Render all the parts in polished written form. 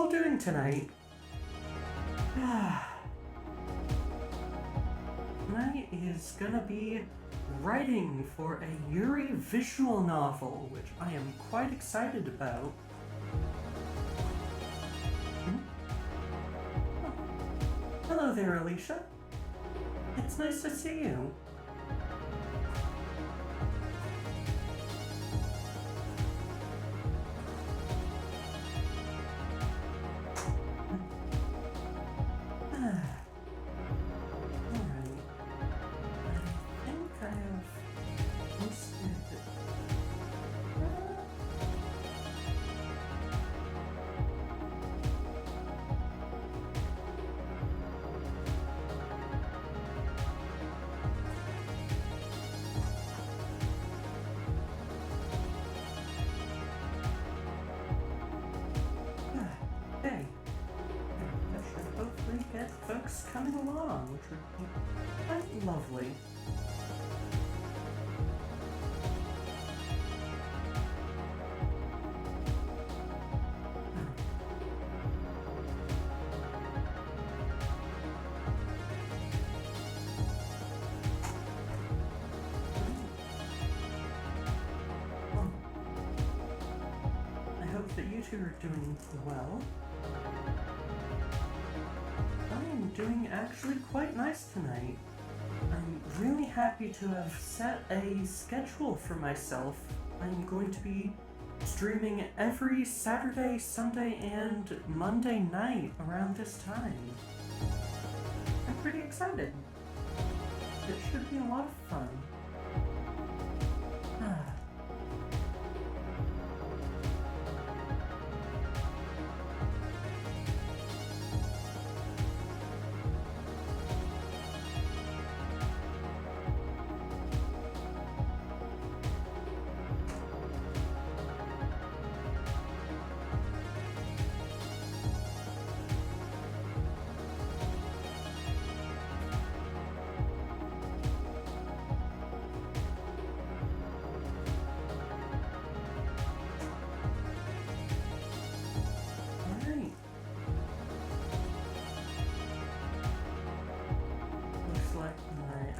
all doing tonight? Tonight is gonna be writing for a Yuri visual novel, which I am quite excited about. Oh. Hello there, Alicia. It's nice to see you. Hey, that should hopefully get folks coming along, which would be quite lovely. I hope that you two are doing well. I am doing actually quite nice tonight. I'm really happy to have set a schedule for myself. I'm going to be streaming every Saturday, Sunday, and Monday night around this time. I'm pretty excited. It should be a lot of fun.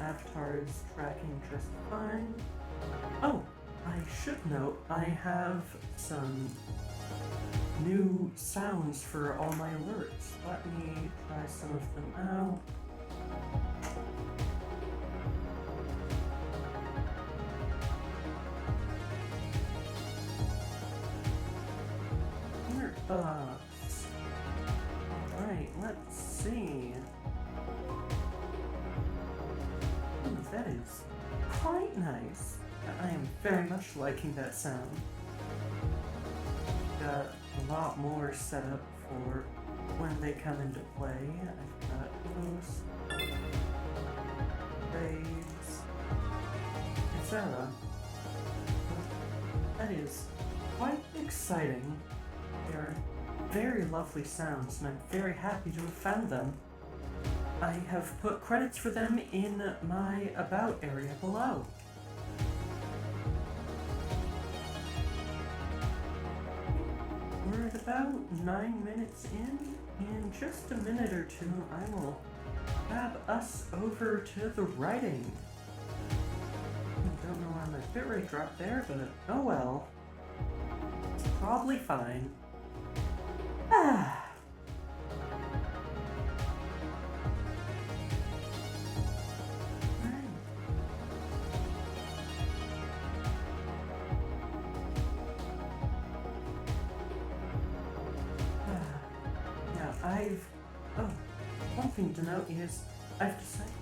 Avatar is tracking just fine. Oh, I should note, I have some new sounds for all my alerts. Let me try some of them out. Earbuds. Alright, let's see. That is quite nice. I am very much liking that sound. Got a lot more set up for when they come into play. I've got those raids, etc. That is quite exciting. They're very lovely sounds, and I'm very happy to have found them. I have put credits for them in my About area below. We're at about 9 minutes in. In just a minute or two, I will grab us over to the writing. I don't know why my bitrate dropped there, but oh well. It's probably fine. One thing to note is, I've decided...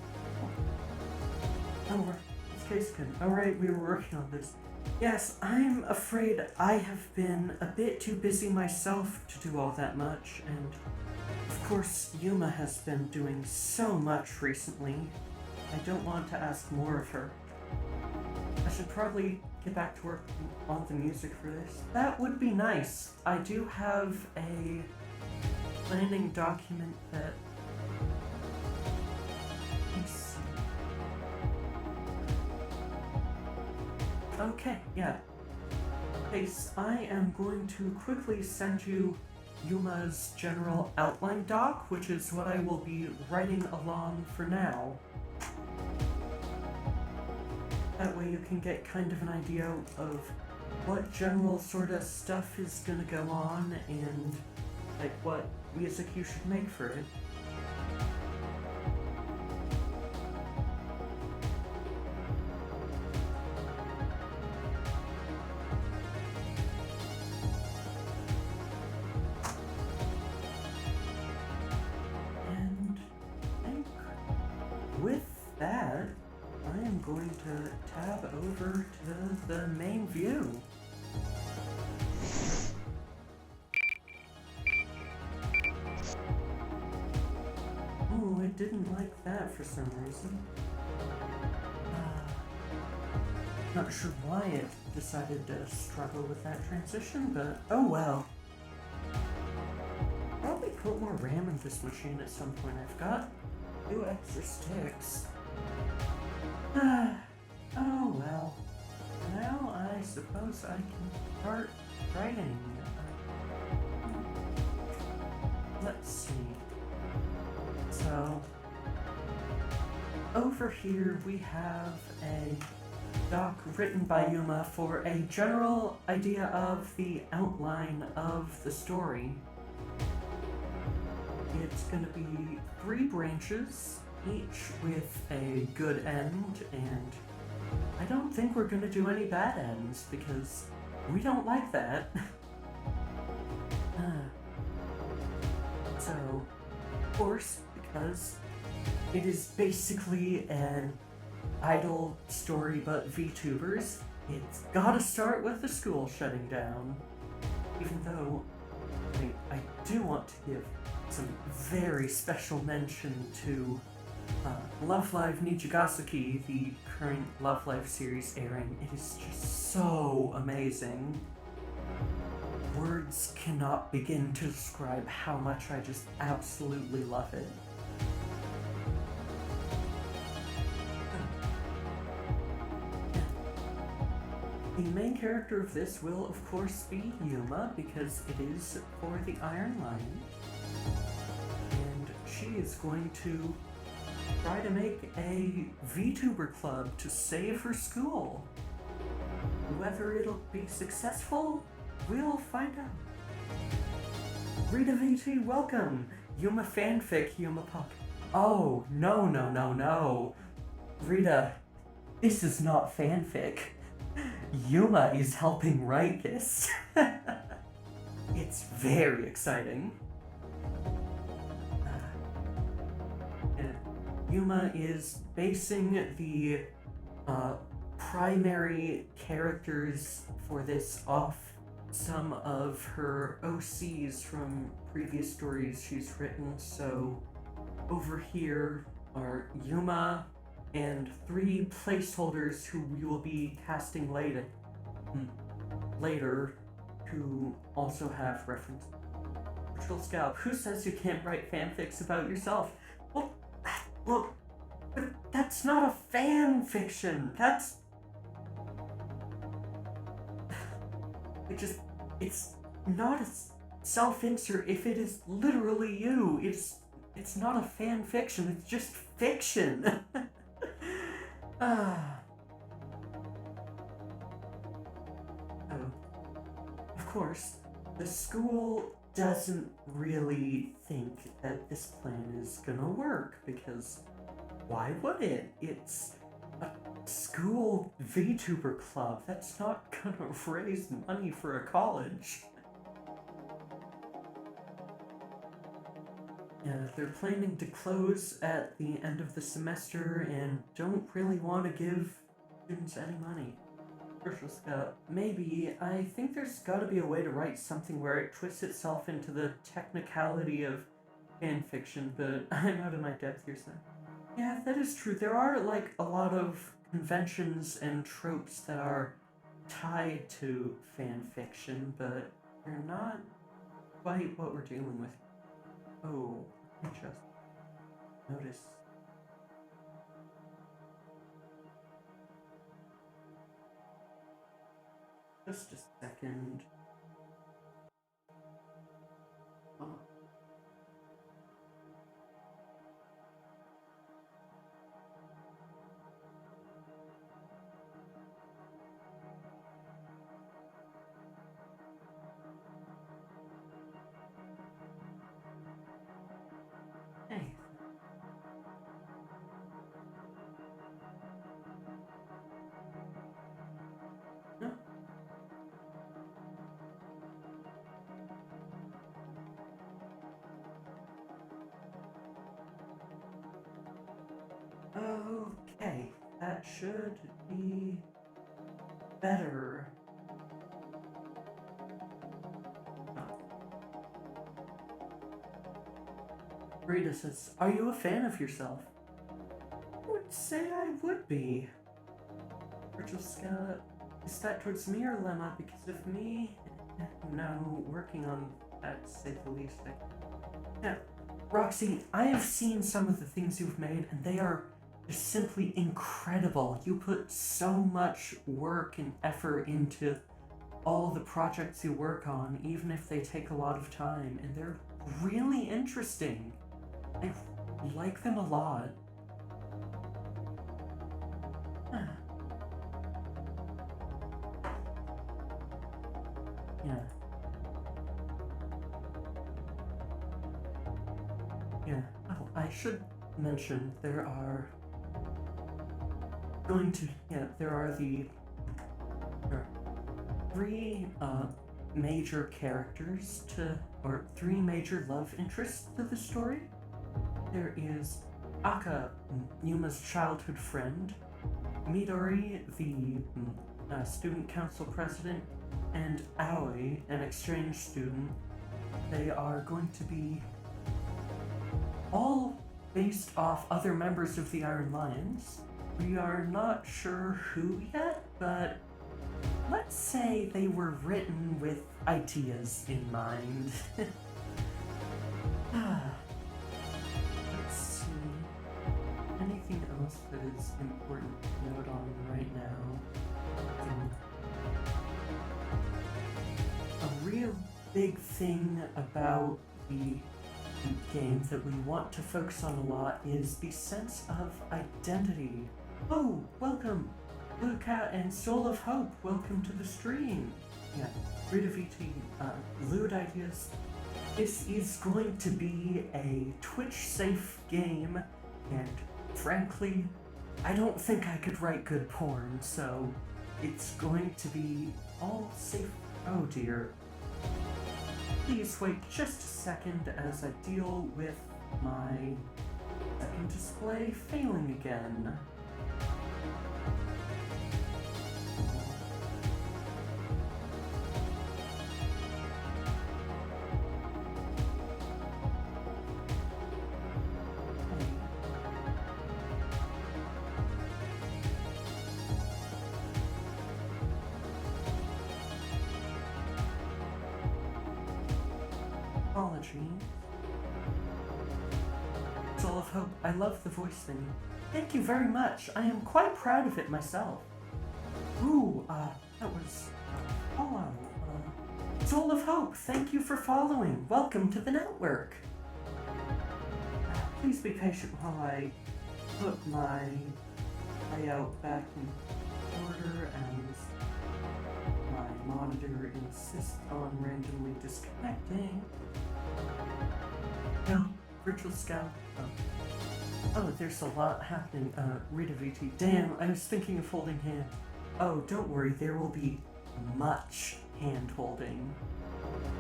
Oh, right, it's Caskin. Alright, we were working on this. Yes, I'm afraid I have been a bit too busy myself to do all that much, and of course, Yuma has been doing so much recently. I don't want to ask more of her. I should probably get back to work on the music for this. That would be nice. I do have a planning document that... Let's see. Okay, yeah. Case, I am going to quickly send you Yuma's general outline doc, which is what I will be writing along for now. That way you can get kind of an idea of what general sort of stuff is gonna go on and like what music you should make for it. And I think with that, I am going to tab over to the main view. Oh, it didn't like that for some reason. Not sure why it decided to struggle with that transition, but oh well. Probably put more RAM in this machine at some point. I've got 2 extra sticks. Oh well. Now I suppose I can start writing. Let's see. So, over here we have a doc written by Yuma for a general idea of the outline of the story. It's going to be 3 branches, each with a good end, and I don't think we're going to do any bad ends, because we don't like that. So, of course, because it is basically an idle story but VTubers, it's gotta start with the school shutting down. Even though I do want to give some very special mention to Love Live Nijigasaki, the current Love Live series airing. It is just so amazing. Words cannot begin to describe how much I just absolutely love it. The main character of this will, of course, be Yuma, because it is for the Iron Lion. And she is going to try to make a VTuber club to save her school. Whether it'll be successful, we'll find out. Rita VT, welcome! Yuma fanfic, Yuma puck. Oh, no. Rita, this is not fanfic. Yuma is helping write this. It's very exciting. Yuma is basing the primary characters for this off some of her OCs from previous stories she's written. So over here are Yuma and 3 placeholders who we will be casting later who also have reference. Virtual Scout, who says you can't write fanfics about yourself? Well, but that's not a fan fiction. That's... It's not a self-insert if it is literally you. It's not a fan fiction, it's just fiction. Oh. Of course, the school doesn't really think that this plan is gonna work, because why would it? It's a school VTuber club. That's not gonna raise money for a college. Yeah, they're planning to close at the end of the semester and don't really want to give students any money. Virtual Scout, maybe. I think there's gotta be a way to write something where it twists itself into the technicality of fanfiction, but I'm out of my depth here, son. Yeah, that is true. There are, like, a lot of conventions and tropes that are tied to fanfiction, but they're not quite what we're dealing with. Oh, I just noticed. Just a second. Okay, that should be better. Rita says, are you a fan of yourself? I would say I would be. Virtual Scout, is that towards me or Lemma? Because of me, no, working on that, to say the least. Yeah, Roxy, I have seen some of the things you've made, and they are just simply incredible. You put so much work and effort into all the projects you work on, even if they take a lot of time, and they're really interesting. I like them a lot. Yeah. Yeah. Oh, I should mention there are three major characters or three major love interests to the story. There is Aka, Yuma's childhood friend, Midori, the student council president, and Aoi, an exchange student. They are going to be all based off other members of the Iron Lions. We are not sure who yet, but let's say they were written with ideas in mind. Let's see. Anything else that is important to note on right now? A real big thing about the game that we want to focus on a lot is the sense of identity. Oh, welcome! Blue Cat and Soul of Hope, welcome to the stream! Yeah, ENVTuber, lewd ideas. This is going to be a Twitch-safe game, and frankly, I don't think I could write good porn, so it's going to be all safe. Oh dear. Please wait just a second as I deal with my second display failing again. Soul of Hope, I love the voice thing. Thank you very much. I am quite proud of it myself. Ooh, that was follow. Soul of Hope, thank you for following. Welcome to the network. Please be patient while I put my layout back in order and my monitor insists on randomly disconnecting. No, Virtual Scout. Oh, there's a lot happening. Rita VT. Damn, I was thinking of holding hand. Oh, don't worry, there will be much hand holding.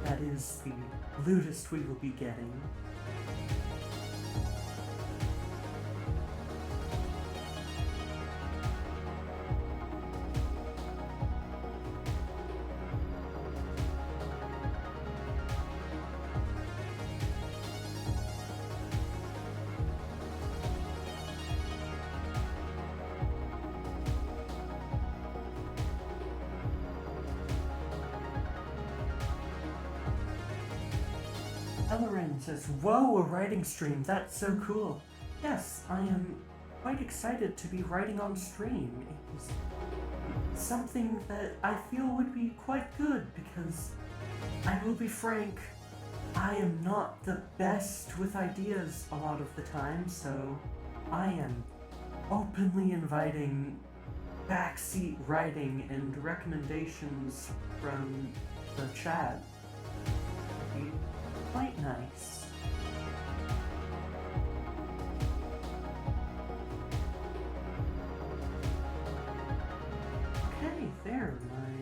That is the lewdest we will be getting. Elloren says, whoa, a writing stream, that's so cool. Yes, I am quite excited to be writing on stream. It's something that I feel would be quite good because, I will be frank, I am not the best with ideas a lot of the time, so I am openly inviting backseat writing and recommendations from the chat. Quite nice. Okay, there, my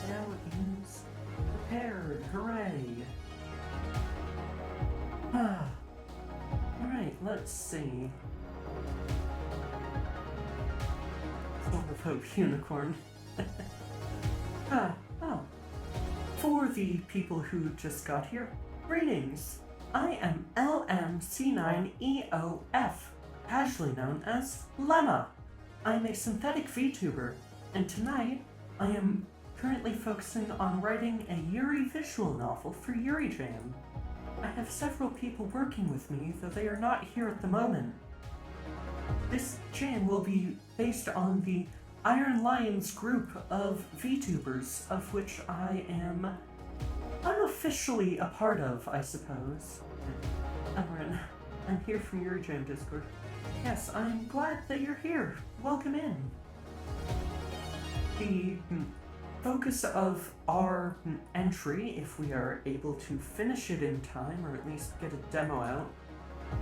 layout is prepared. Hooray! Alright, let's see. Hope Unicorn. Oh. For the people who just got here, greetings! I am LMC9EOF, casually known as Lemma. I'm a synthetic VTuber, and tonight I am currently focusing on writing a Yuri visual novel for Yuri Jam. I have several people working with me, though they are not here at the moment. This jam will be based on the Iron Lions group of VTubers, of which I am unofficially a part of, I suppose. Elren, I'm here from Yuri Jam Discord. Yes, I'm glad that you're here. Welcome in. The focus of our entry, if we are able to finish it in time, or at least get a demo out,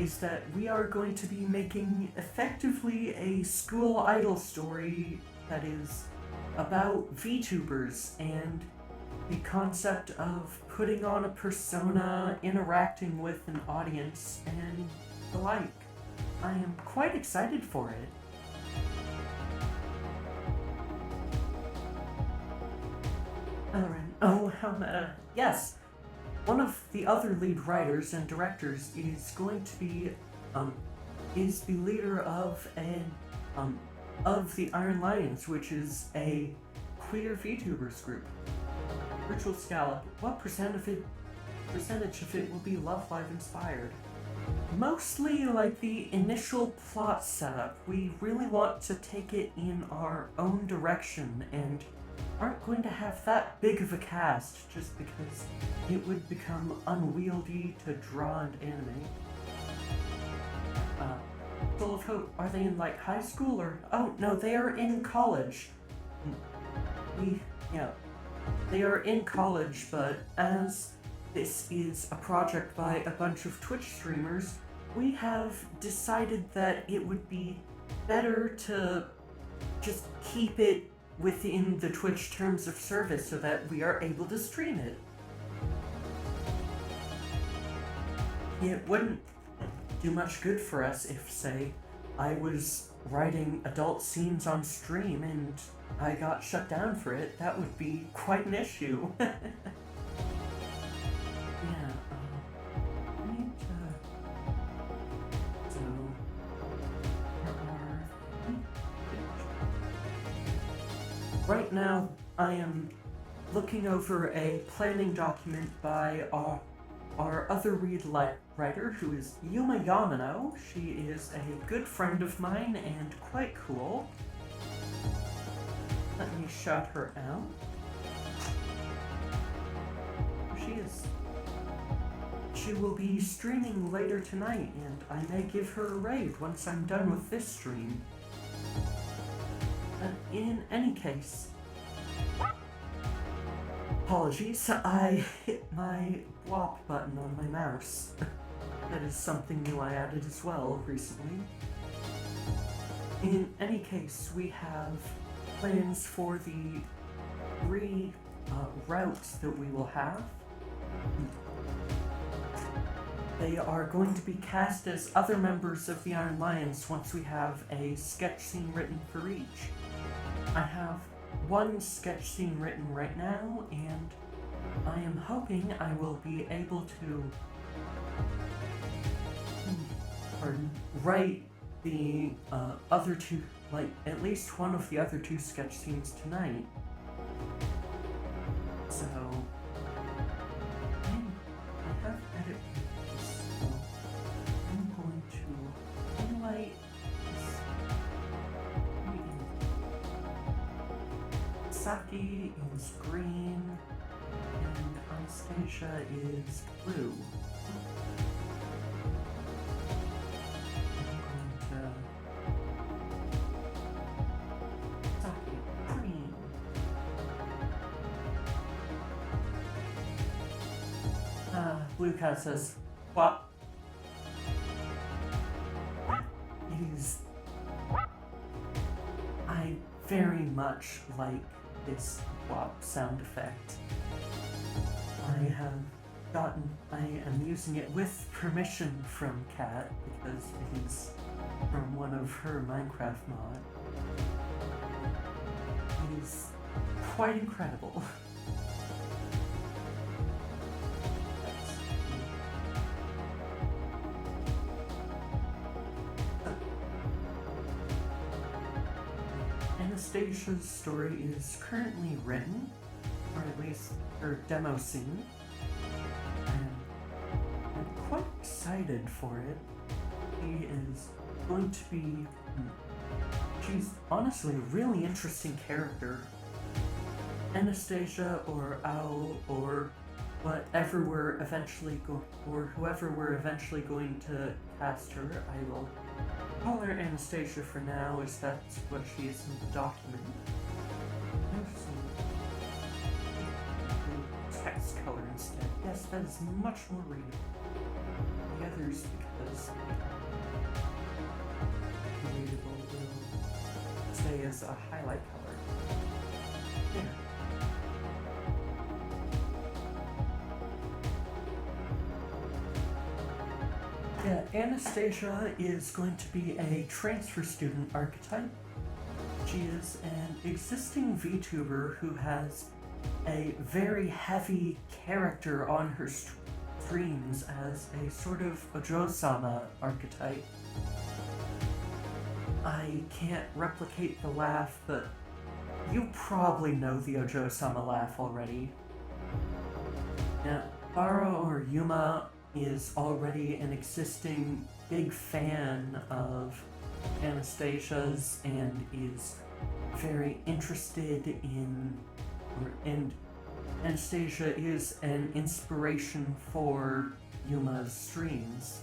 is that we are going to be making effectively a school idol story that is about VTubers and the concept of putting on a persona, interacting with an audience, and the like. I am quite excited for it. Elren, oh, how meta. Yes, one of the other lead writers and directors is going to be, is the leader of the Iron Lions, which is a queer VTubers group. Virtual Scallop, what percentage of it will be Love Live inspired? Mostly like the initial plot setup. We really want to take it in our own direction and aren't going to have that big of a cast just because it would become unwieldy to draw and animate. Full of Hope, are they in like high school or? Oh no, they are in college. They are in college, but as this is a project by a bunch of Twitch streamers, we have decided that it would be better to just keep it within the Twitch terms of service so that we are able to stream it. It wouldn't do much good for us if, say, I was writing adult scenes on stream and I got shut down for it. That would be quite an issue. I need to... So... Right now, I am looking over a planning document by our other writer, who is Yuma Yamano. She is a good friend of mine and quite cool. Let me shout her out. She will be streaming later tonight, and I may give her a raid once I'm done with this stream. In any case, apologies, I hit my WAP button on my mouse. That is something new I added as well recently. In any case, we have plans for the 3 routes that we will have. They are going to be cast as other members of the Iron Lions once we have a sketch scene written for each. I have 1 sketch scene written right now, and I am hoping I will be able to write the other 2, like at least one of the other 2 sketch scenes tonight. So I have edit this, so I'm going to highlight this. Saki is green and Anastasia is blue. Blue Cat says, what? It is... I very much like this WAP sound effect. I am using it with permission from Kat because it is from one of her Minecraft mod. is quite incredible. Anastasia's story is currently written, or at least her demo scene, and I'm quite excited for it. She is going to be... She's honestly a really interesting character. Anastasia or Owl or whoever we're eventually going to cast her, I will call her Anastasia for now, as that's what she is in the document. Text color instead. Yes, that is much more readable. The others, because readable will stay as a highlight color. There. Yeah, Anastasia is going to be a transfer student archetype. She is an existing VTuber who has a very heavy character on her streams as a sort of Ojo-sama archetype. I can't replicate the laugh, but you probably know the Ojo-sama laugh already. Now, Baro or Yuma is already an existing big fan of Anastasia's and is very interested in, and Anastasia is an inspiration for Yuma's streams.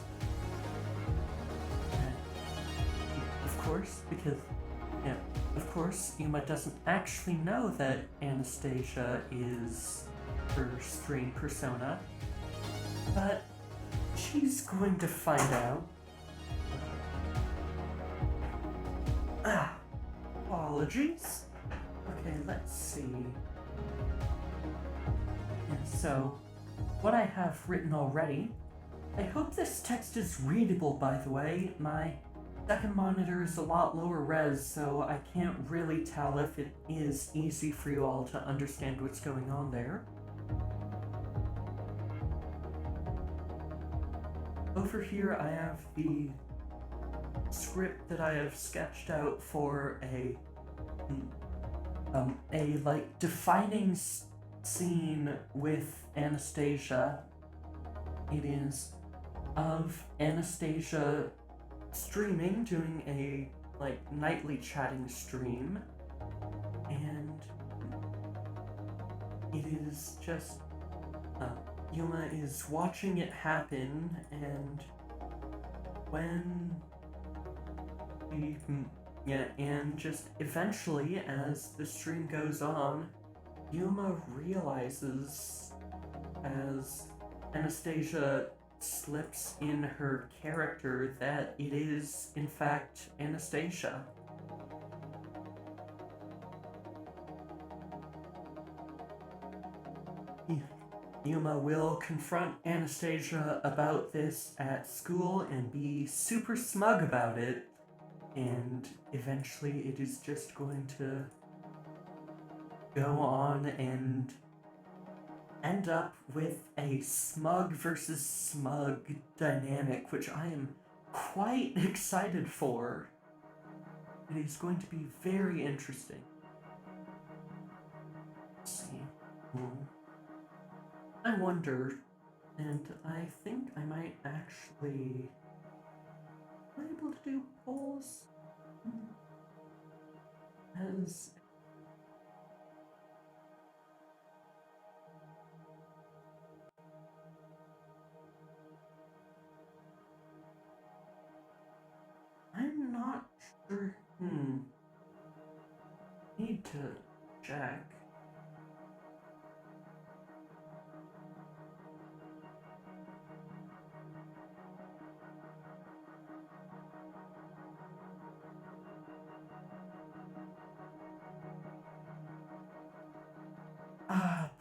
Of course, because, yeah, of course, Yuma doesn't actually know that Anastasia is her stream persona, but she's going to find out. Apologies. Okay, let's see. And so, what I have written already, I hope this text is readable, by the way. My second monitor is a lot lower res, so I can't really tell if it is easy for you all to understand what's going on there. Over here I have the script that I have sketched out for a like defining scene with Anastasia. It is of Anastasia streaming, doing a like nightly chatting stream, and it is just Yuma is watching it happen, and when and just eventually, as the stream goes on, Yuma realizes, as Anastasia slips in her character, that it is, in fact, Anastasia. Yuma will confront Anastasia about this at school and be super smug about it, and eventually it is just going to go on and end up with a smug versus smug dynamic, which I am quite excited for. It is going to be very interesting. Let's see. I wonder, and I think I might actually... Am I able to do polls? As... I'm not sure. Need to check.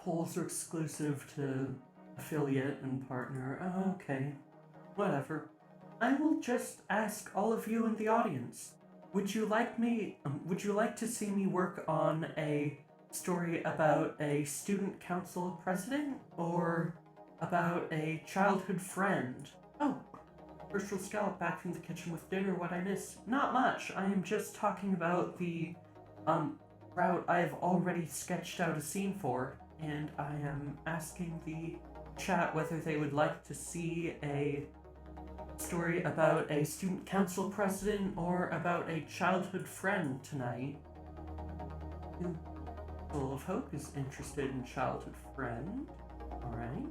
Polls are exclusive to affiliate and partner. Okay. Whatever. I will just ask all of you in the audience. would you like to see me work on a story about a student council president or about a childhood friend? Oh, Herschel Scallop back from the kitchen with dinner. What I missed? Not much. I am just talking about the route I've already sketched out a scene for, and I am asking the chat whether they would like to see a story about a student council president or about a childhood friend tonight. Full of Hope is interested in childhood friend. Alright.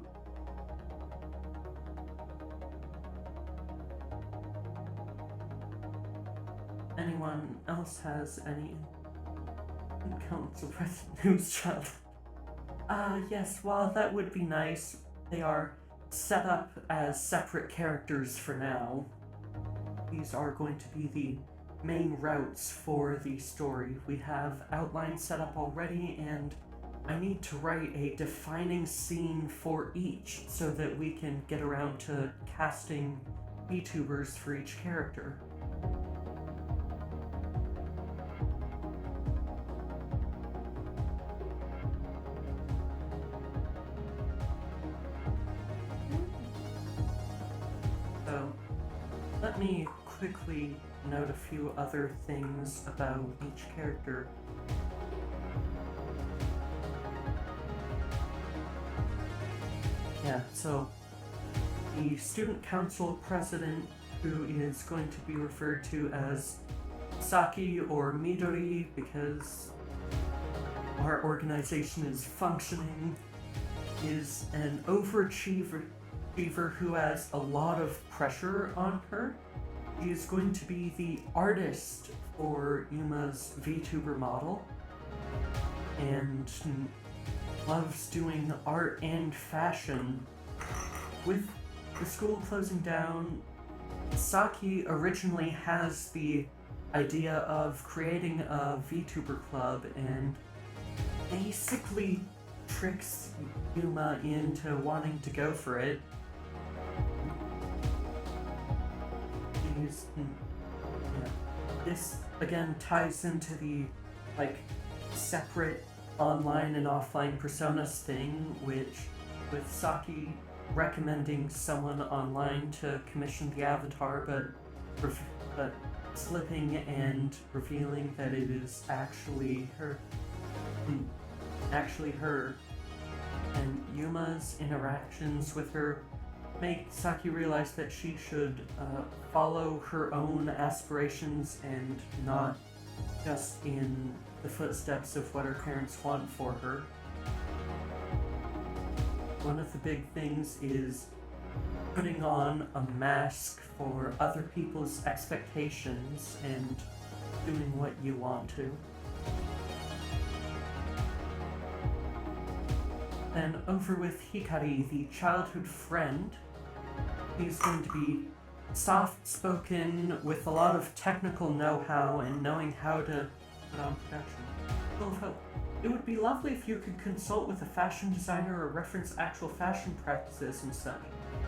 Anyone else has any council president who's child? Yes, while that would be nice, they are set up as separate characters for now. These are going to be the main routes for the story. We have outlines set up already, and I need to write a defining scene for each so that we can get around to casting VTubers for each character. So, let me quickly note a few other things about each character. Yeah, so the student council president, who is going to be referred to as Saki or Midori because our organization is functioning, is an overachiever who has a lot of pressure on her. She is going to be the artist for Yuma's VTuber model and loves doing art and fashion. With the school closing down, Saki originally has the idea of creating a VTuber club and basically tricks Yuma into wanting to go for it. This again ties into the separate online and offline personas thing, which with Saki recommending someone online to commission the avatar, but slipping and revealing that it is actually her, and Yuma's interactions with her make Saki realize that she should follow her own aspirations and not just in the footsteps of what her parents want for her. One of the big things is putting on a mask for other people's expectations and doing what you want to. And over with Hikari, the childhood friend. He's going to be soft-spoken with a lot of technical know-how and knowing how to put on production. Full of hope. It would be lovely if you could consult with a fashion designer or reference actual fashion practices and such.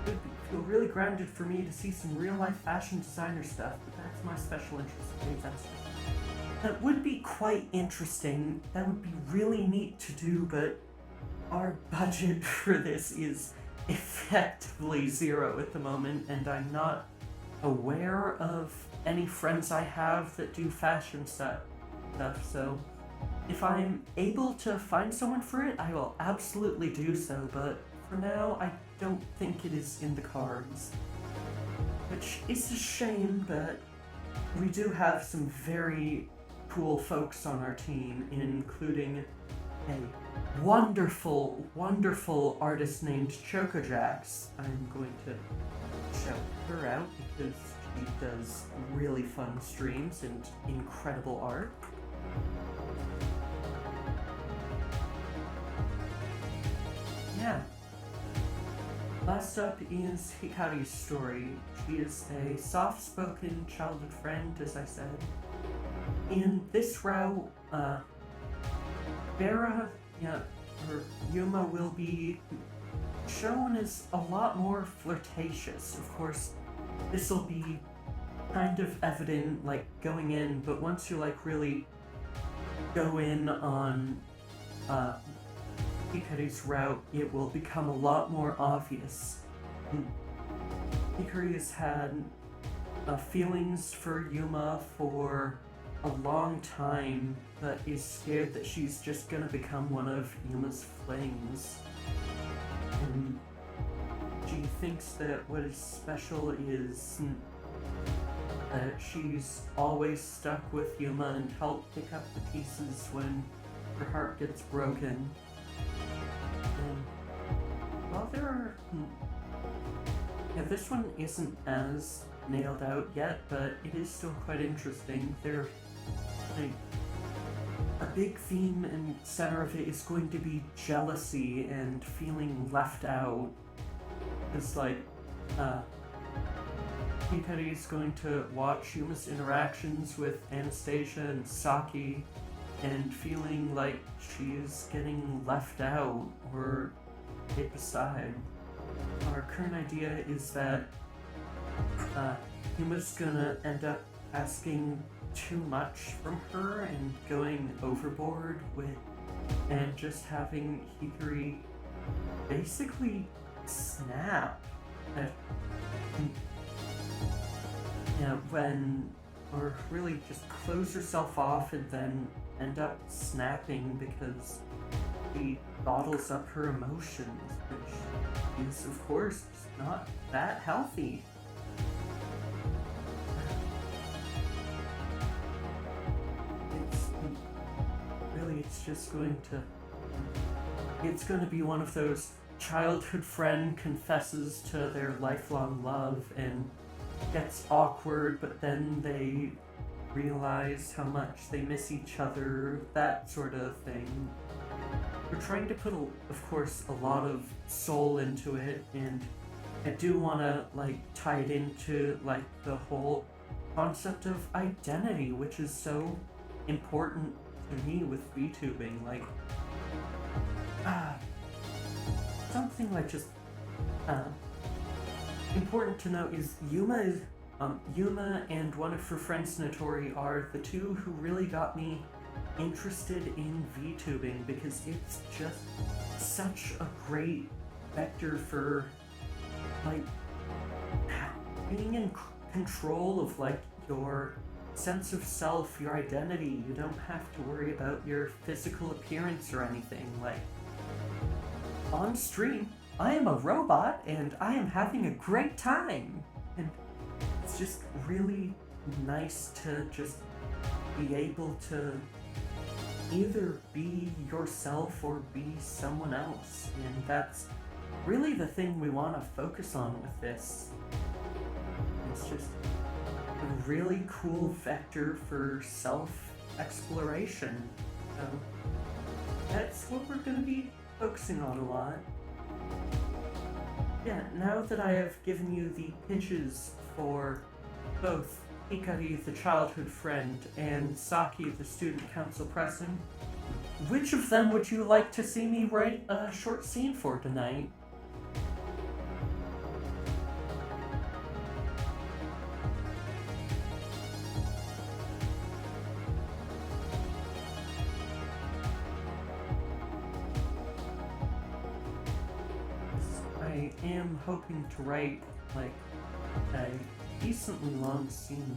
It would feel really grounded for me to see some real-life fashion designer stuff, but that's my special interest. That would be quite interesting. That would be really neat to do, but our budget for this is effectively zero at the moment, and I'm not aware of any friends I have that do fashion stuff, so if I'm able to find someone for it, I will absolutely do so, but for now, I don't think it is in the cards. Which is a shame, but we do have some very cool folks on our team, including a wonderful, wonderful artist named Chocojax. I'm going to shout her out because she does really fun streams and incredible art. Yeah. Last up is Hikari's story. She is a soft-spoken childhood friend, as I said. In this route, Yuma will be shown as a lot more flirtatious. Of course, this will be kind of evident, like, going in, but once you, like, really go in on Hikari's route, it will become a lot more obvious. Hikari has had feelings for Yuma for a long time, but is scared that she's just gonna become one of Yuma's flings. And she thinks that what is special is that she's always stuck with Yuma and helped pick up the pieces when her heart gets broken. And while there are... Yeah, this one isn't as nailed out yet, but it is still quite interesting. There, like, a big theme and center of it is going to be jealousy and feeling left out. It's like, Hikari is going to watch Yuma's interactions with Anastasia and Saki and feeling like she's getting left out or hit aside. Our current idea is that Yuma's gonna end up asking too much from her and going overboard with, and just having Hikari basically snap at, or really just close herself off and then end up snapping because she bottles up her emotions, which is, of course, not that healthy. It's just going to... It's going to be one of those childhood friend confesses to their lifelong love and gets awkward, but then they realize how much they miss each other, that sort of thing. We're trying to put, of course, a lot of soul into it, and I do want to, like, tie it into, like, the whole concept of identity, which is so important to me with VTubing. Like, something like just important to note is Yuma and one of her friends Notori are the two who really got me interested in VTubing, because it's just such a great vector for, like, being in control of, like, your sense of self, your identity. You don't have to worry about your physical appearance or anything. Like, on stream, I am a robot and I am having a great time. And it's just really nice to just be able to either be yourself or be someone else. And that's really the thing we want to focus on with this. It's just a really cool vector for self-exploration. So that's what we're going to be focusing on a lot. Yeah, now that I have given you the pitches for both Hikari, the childhood friend, and Saki, the student council president, which of them would you like to see me write a short scene for tonight? I am hoping to write, like, a decently long scene.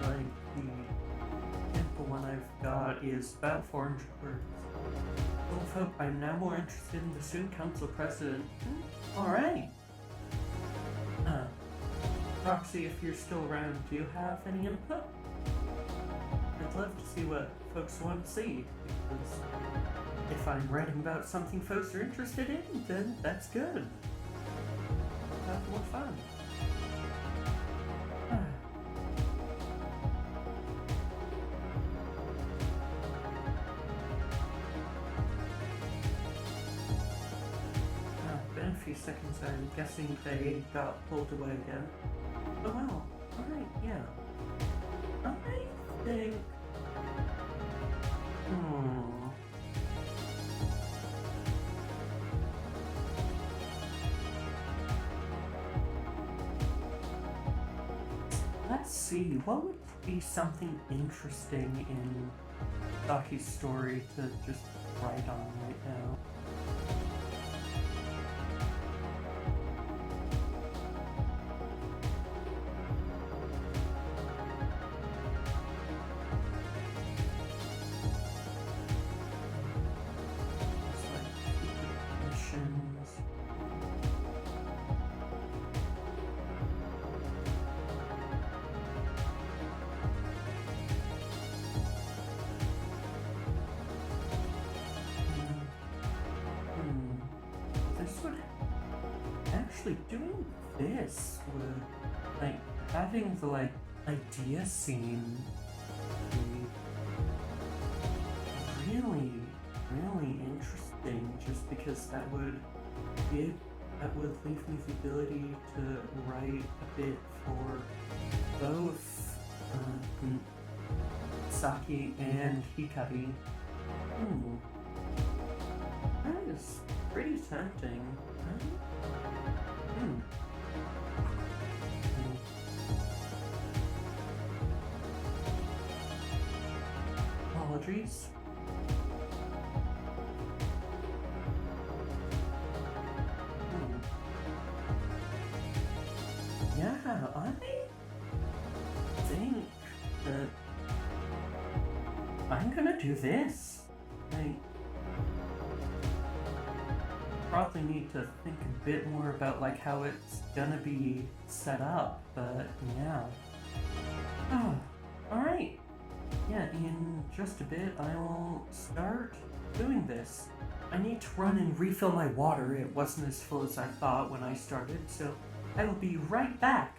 Like, the sample one I've got is about 400 words. Full of hope, I'm now more interested in the student council president. Alright. Roxy, if you're still around, do you have any input? I'd love to see what folks want to see, because if I'm writing about something folks are interested in, then that's good. Have more fun. Been a few seconds, I'm guessing they got pulled away again. Oh wow, alright, yeah. I think... see, what would be something interesting in Saki's story to just write on right now? It's like secret missions. This would actually doing this would like having the like idea scene be really interesting just because that would leave me the ability to write a bit for both Saki and Hikari. That is pretty tempting. Apologies. Yeah, I think that I'm gonna do this. I probably need to think a bit more about like how it's gonna be set up, but yeah. Oh, alright. Yeah, in just a bit I will start doing this. I need to run and refill my water. It wasn't as full as I thought when I started, so I will be right back.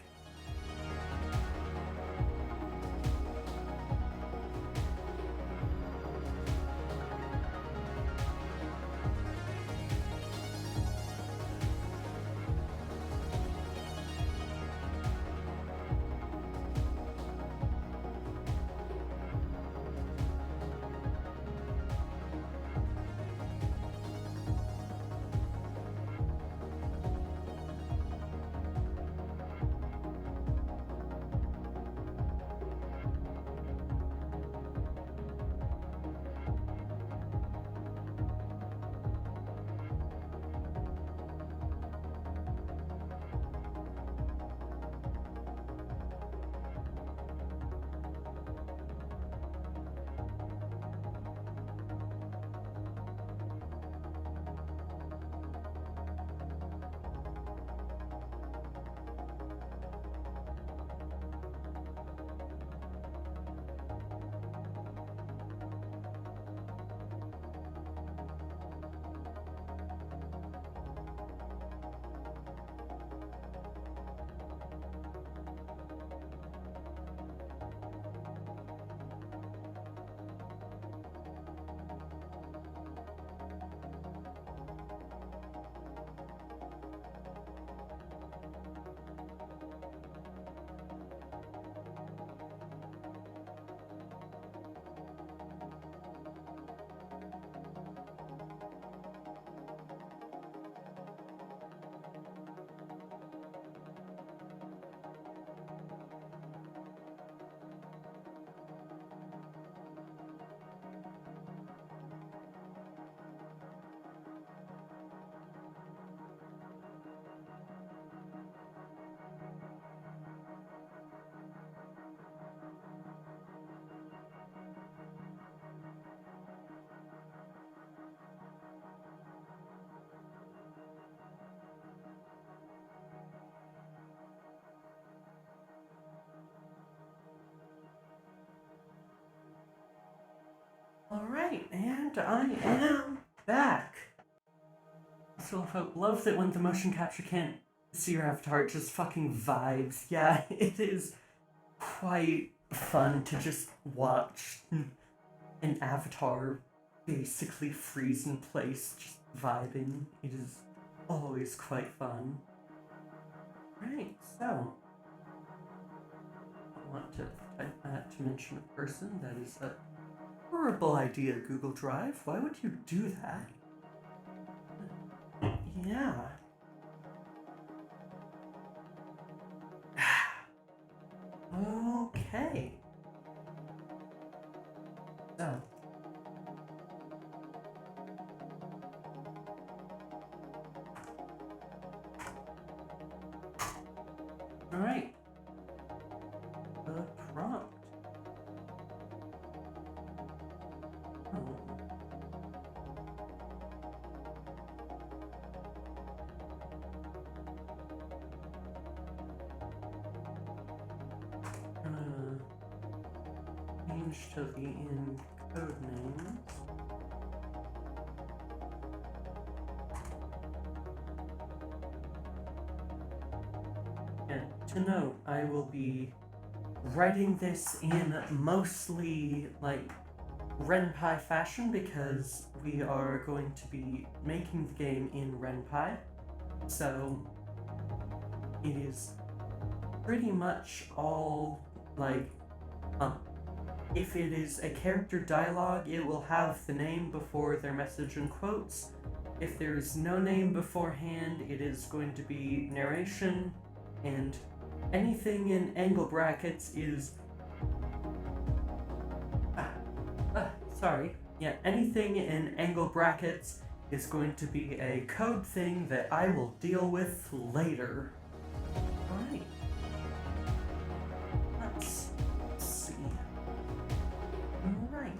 Alright, and I am back. So I love that when the motion capture can't see your avatar, it just fucking vibes. Yeah, it is quite fun to just watch an avatar basically freeze in place, just vibing. It is always quite fun. Right, so I want to type that to mention a person. That is a horrible idea, Google Drive. Why would you do that? Yeah. Alright. The prompt. Oh. Change to the code names. And to note, I will be writing this in mostly like Ren'Py fashion because we are going to be making the game in Ren'Py. So it is pretty much all like if it is a character dialogue, it will have the name before their message in quotes. If there is no name beforehand, it is going to be narration, and anything in angle brackets is... anything in angle brackets is going to be a code thing that I will deal with later. Alright. Let's see. Alright.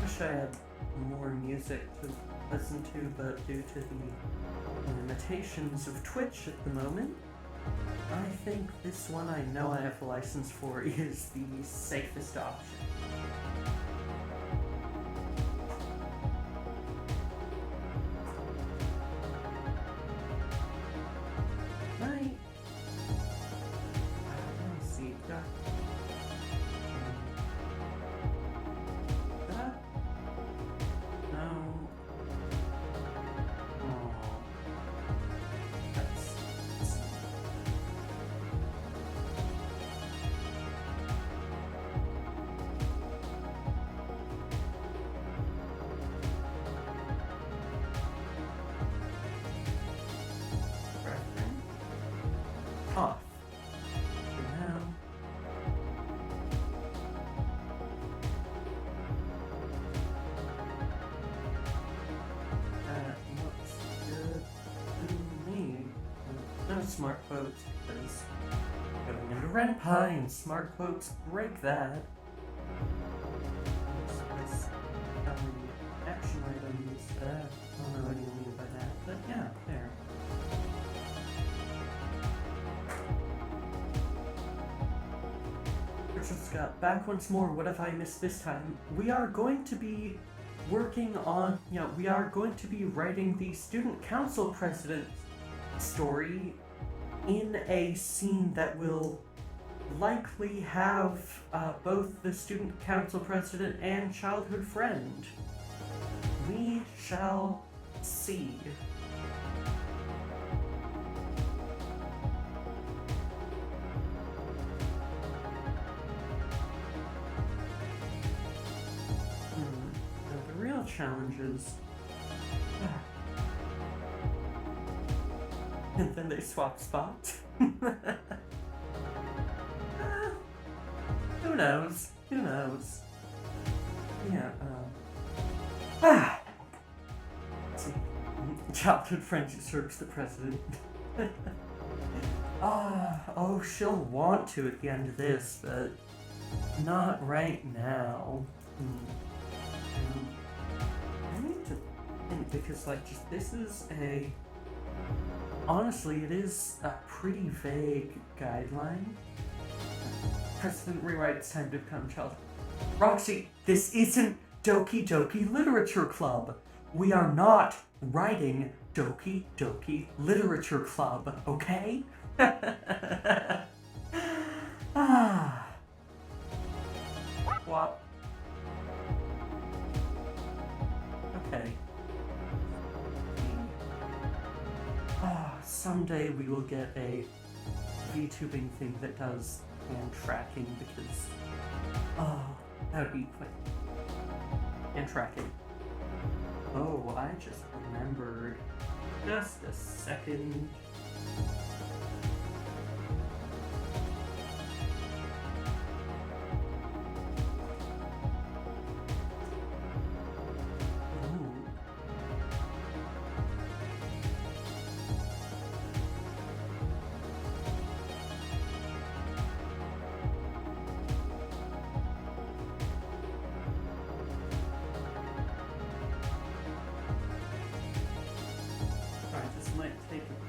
Wish I had more music to listen to, but due to the limitations of Twitch at the moment, I think this one I know I have a license for is the safest option. Right. Let's see. No. Oh. Let's see. Off. For now. That looks good to me. No smart quotes, because going into Ren'Py and smart quotes break that. This action items, I don't know what you mean by that, but yeah, there. Richard Scott, back once more. What have I missed this time? We are going to be working on, we are going to be writing the student council president story in a scene that will likely have both the student council president and childhood friend. We shall see. Challenges. And then they swap spots. Who knows? Who knows? Yeah, let's see. Childhood friend who serves the president. Oh, she'll want to at the end of this, but not right now. I need to think, because this is honestly, it is a pretty vague guideline. President rewrites time to become child. Roxy, this isn't Doki Doki Literature Club. We are not writing Doki Doki Literature Club, okay? What? Okay. Someday we will get a VTubing thing that does hand tracking because, that would be quick. Hand tracking. Oh, I just remembered. Just a second.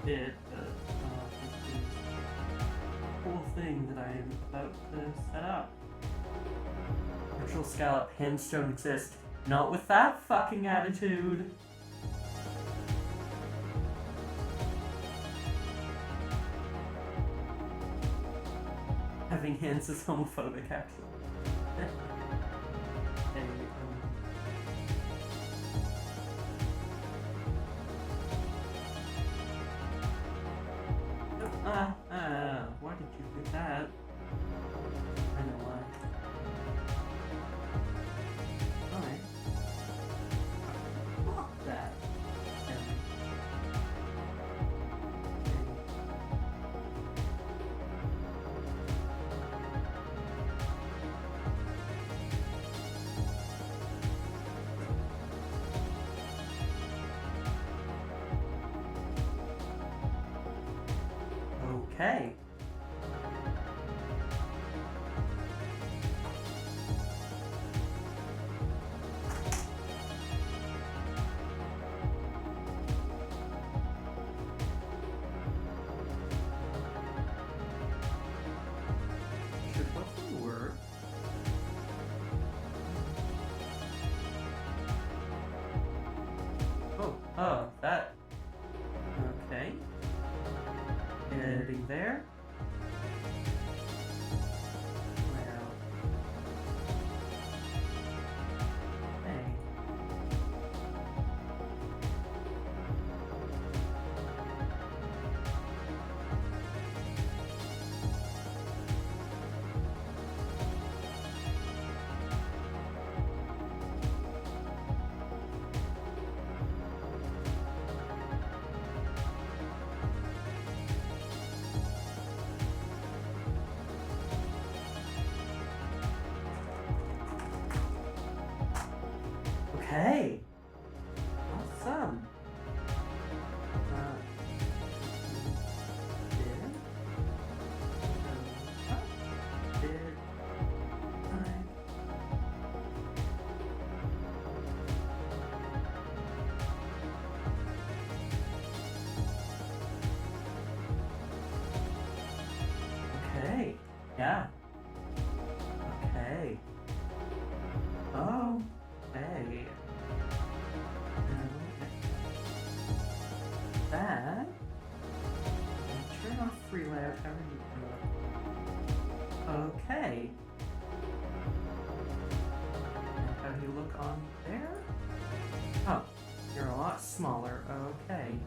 bit, but this is a cool thing that I am about to set up. Virtual scallop hens don't exist. Not with that fucking attitude. Having hens is homophobic, actually. Hey, why did you do that? I know why. Alright. Fuck that. Okay. Should hopefully work. Oh, that. Okay. Editing there. Well. Hey. Okay. Awesome. Okay. Yeah. Okay. Oh. Hey. That. And turn off free layout. Okay. And how do you look on there? Oh, you're a lot smaller. Okay.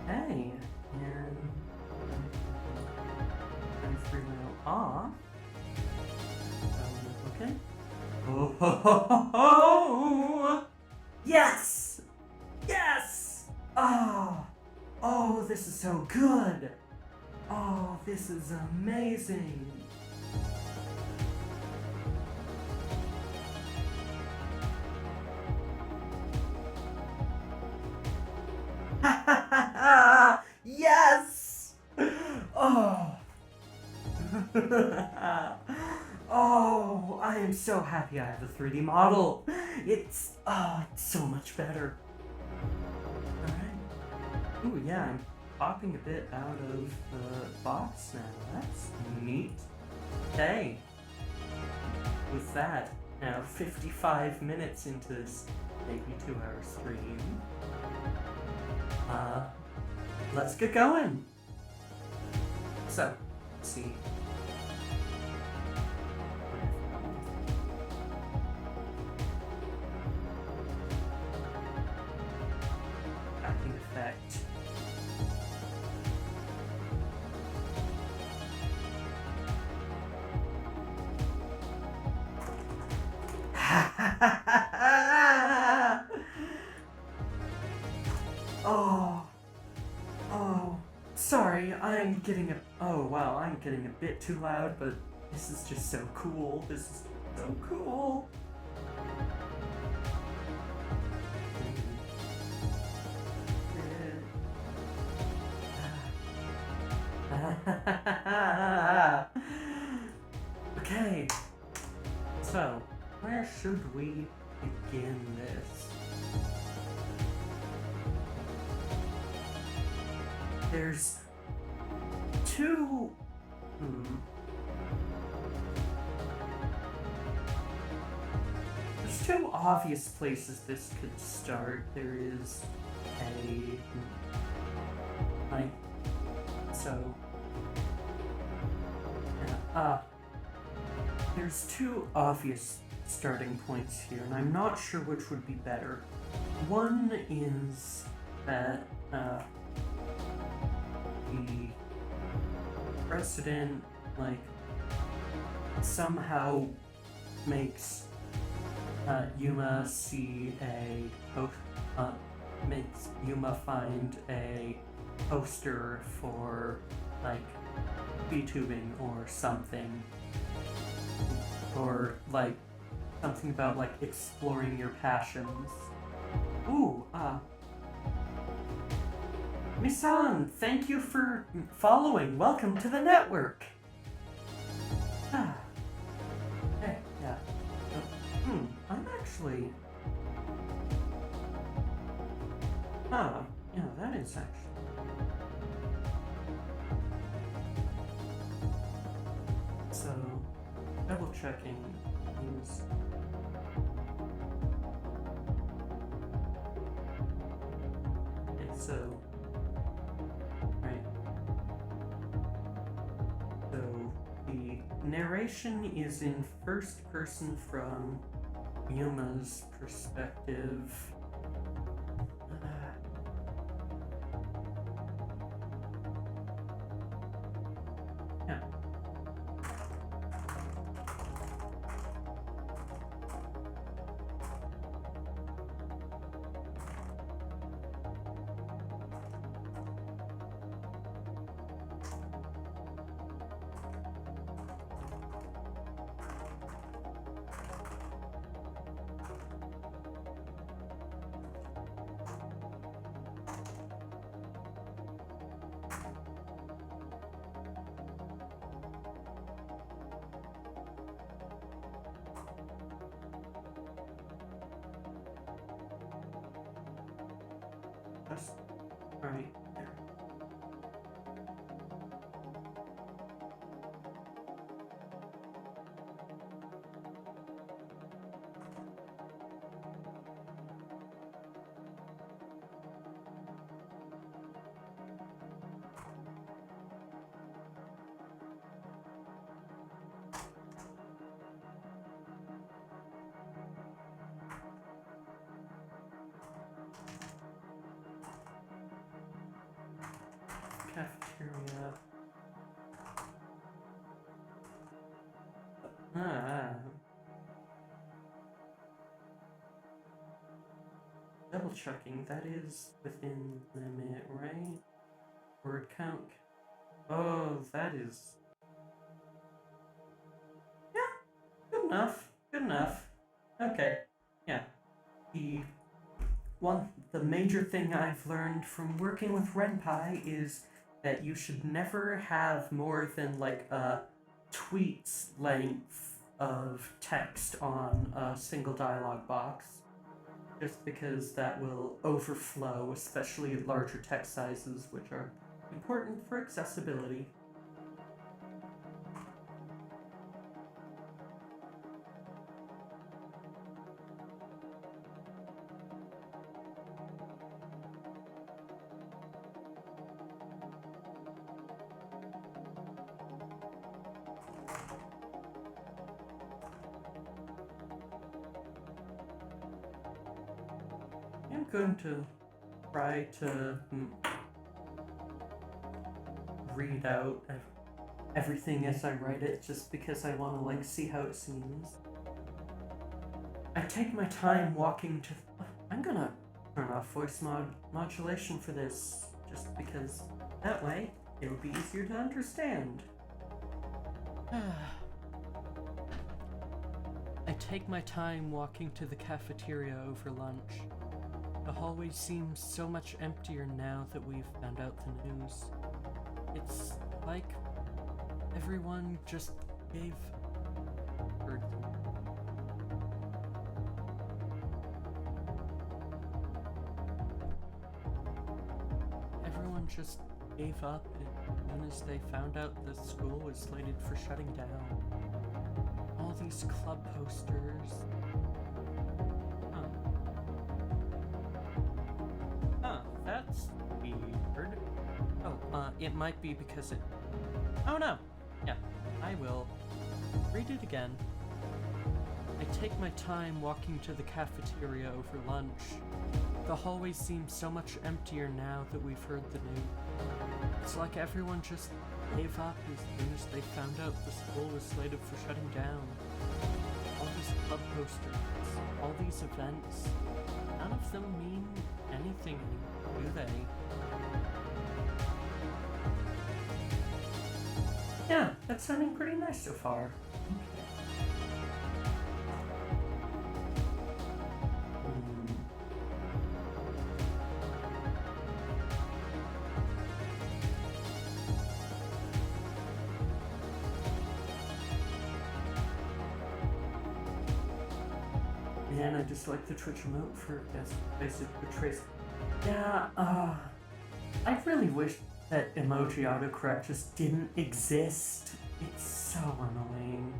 Hey, and free layout off. Okay. Oh, ho, ho, ho, ho. Yes! Yes! Oh! Oh, this is so good! Oh, this is amazing! Yes! Oh! Oh, I am so happy I have a 3D model. It's so much better. Alright. Ooh, yeah, I'm popping a bit out of the box now. That's neat. Okay. With that, now 55 minutes into this maybe 2-hour stream. Let's get going. So, let's see. Backing effect. Oh. getting a... Oh, wow, I'm getting a bit too loud, but this is just so cool. This is so cool. Okay, so where should we begin this? There's two... There's two obvious places this could start. There is there's two obvious starting points here, and I'm not sure which would be better. One is that the president, somehow makes Yuma see makes Yuma find a poster for, VTubing or something. Or, something about, exploring your passions. Ooh, Misan, thank you for following. Welcome to the network. Hey, yeah. I'm actually... yeah, that is actually... So, double checking is... Okay, so... Right. So, the narration is in first person from Yuma's perspective. Yeah. Just right there. Cafeteria. Double checking, that is within limit, right? Word count. Oh, that is... Yeah, good enough. Good enough. Okay, yeah. The major thing I've learned from working with Renpai is that you should never have more than a tweet's length of text on a single dialogue box, just because that will overflow, especially at larger text sizes, which are important for accessibility. I'm going to try to read out everything as I write it, just because I want to see how it seems. I take my time walking to... I'm gonna turn off voice modulation for this, just because that way, it'll be easier to understand. I take my time walking to the cafeteria over lunch. The hallway seems so much emptier now that we've found out the news. It's like everyone just gave birth. Everyone just gave up as soon as they found out the school was slated for shutting down. All these club posters. That's weird. Oh, it might be because it... Oh no! Yeah, I will read it again. I take my time walking to the cafeteria over lunch. The hallway seems so much emptier now that we've heard the news. It's like everyone just gave up as soon as they found out the school was slated for shutting down. All these club posters, all these events, none of them mean anything anymore, do they? Yeah, that's sounding pretty nice so far. Man, I just like the Twitch emote for basic betrays. Yeah, I really wish that emoji autocorrect just didn't exist. It's so annoying.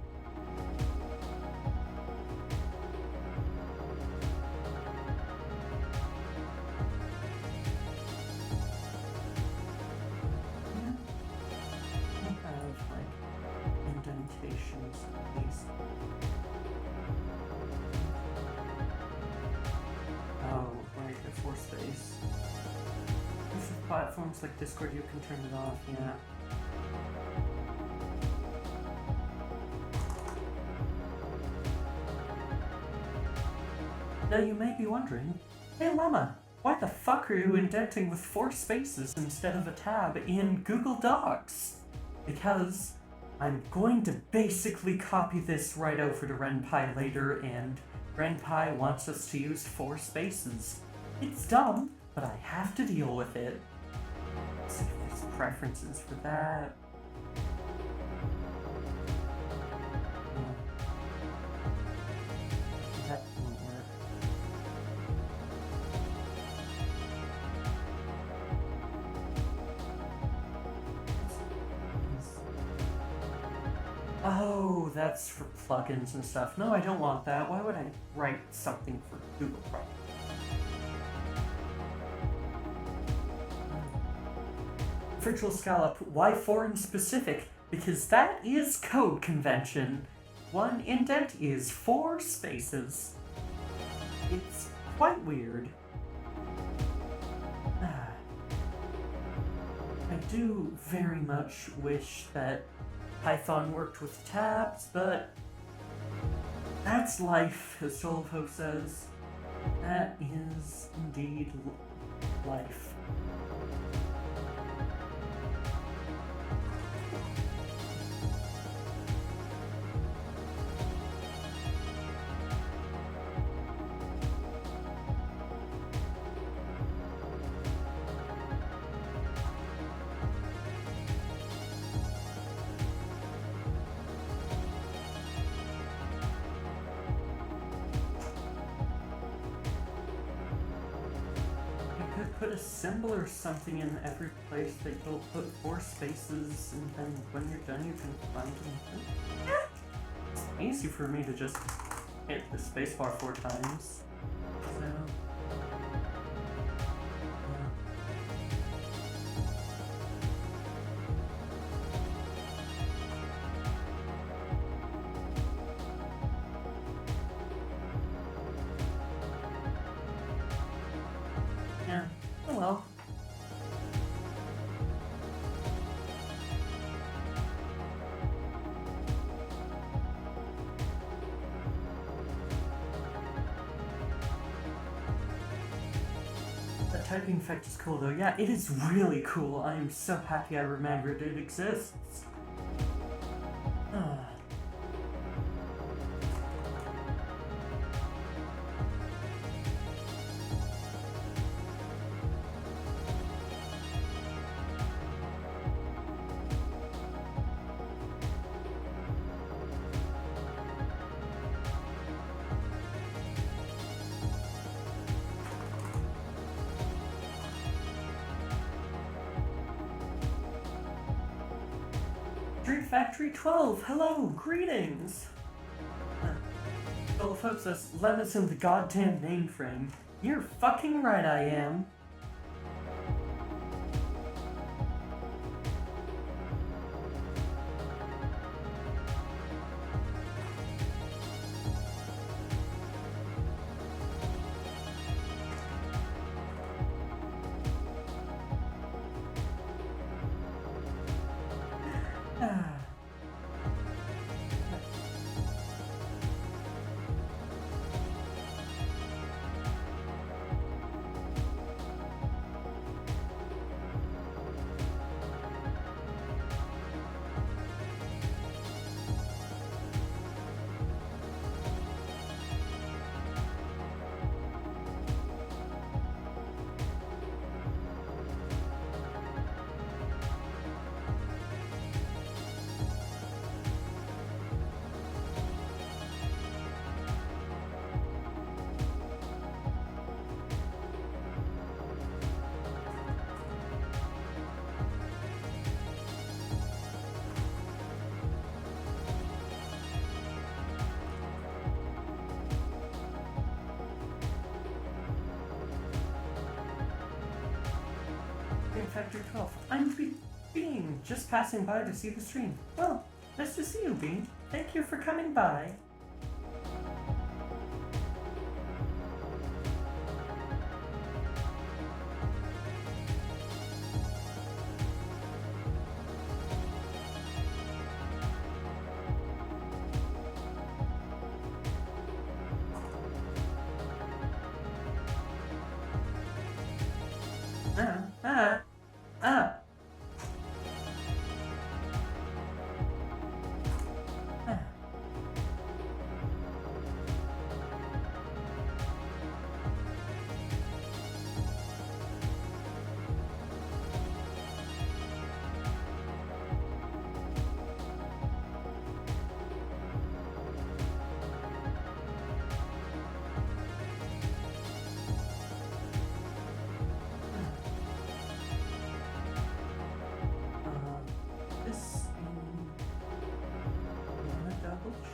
I have, like, indentations at least. Oh, right, the force space. With platforms like Discord, you can turn it off, yeah. Now you may be wondering, hey Llama, why the fuck are you indenting with 4 spaces instead of a tab in Google Docs? Because I'm going to basically copy this right over to RenPy later, and RenPy wants us to use 4 spaces. It's dumb, but I have to deal with it. Let's see if there's preferences for that. That won't work. Oh, that's for plugins and stuff. No, I don't want that. Why would I write something for Google Chrome? Virtual scallop, why 4 in specific? Because that is code convention. 1 indent is 4 spaces. It's quite weird. I do very much wish that Python worked with tabs, but that's life, as Solvo says. That is indeed life. Put a symbol or something in every place that you'll put 4 spaces, and then when you're done you can find them. It's easy for me to just hit the spacebar 4 times. So... yeah. Oh well. typing effect is cool though. Yeah, it is really cool. I am so happy I remembered it exists. Ah. Dream Factory 12, hello, greetings! Well, folks, that's Lemons in the goddamn mainframe. You're fucking right, I am. Factory 12. I'm Bean, just passing by to see the stream. Well, nice to see you, Bean. Thank you for coming by.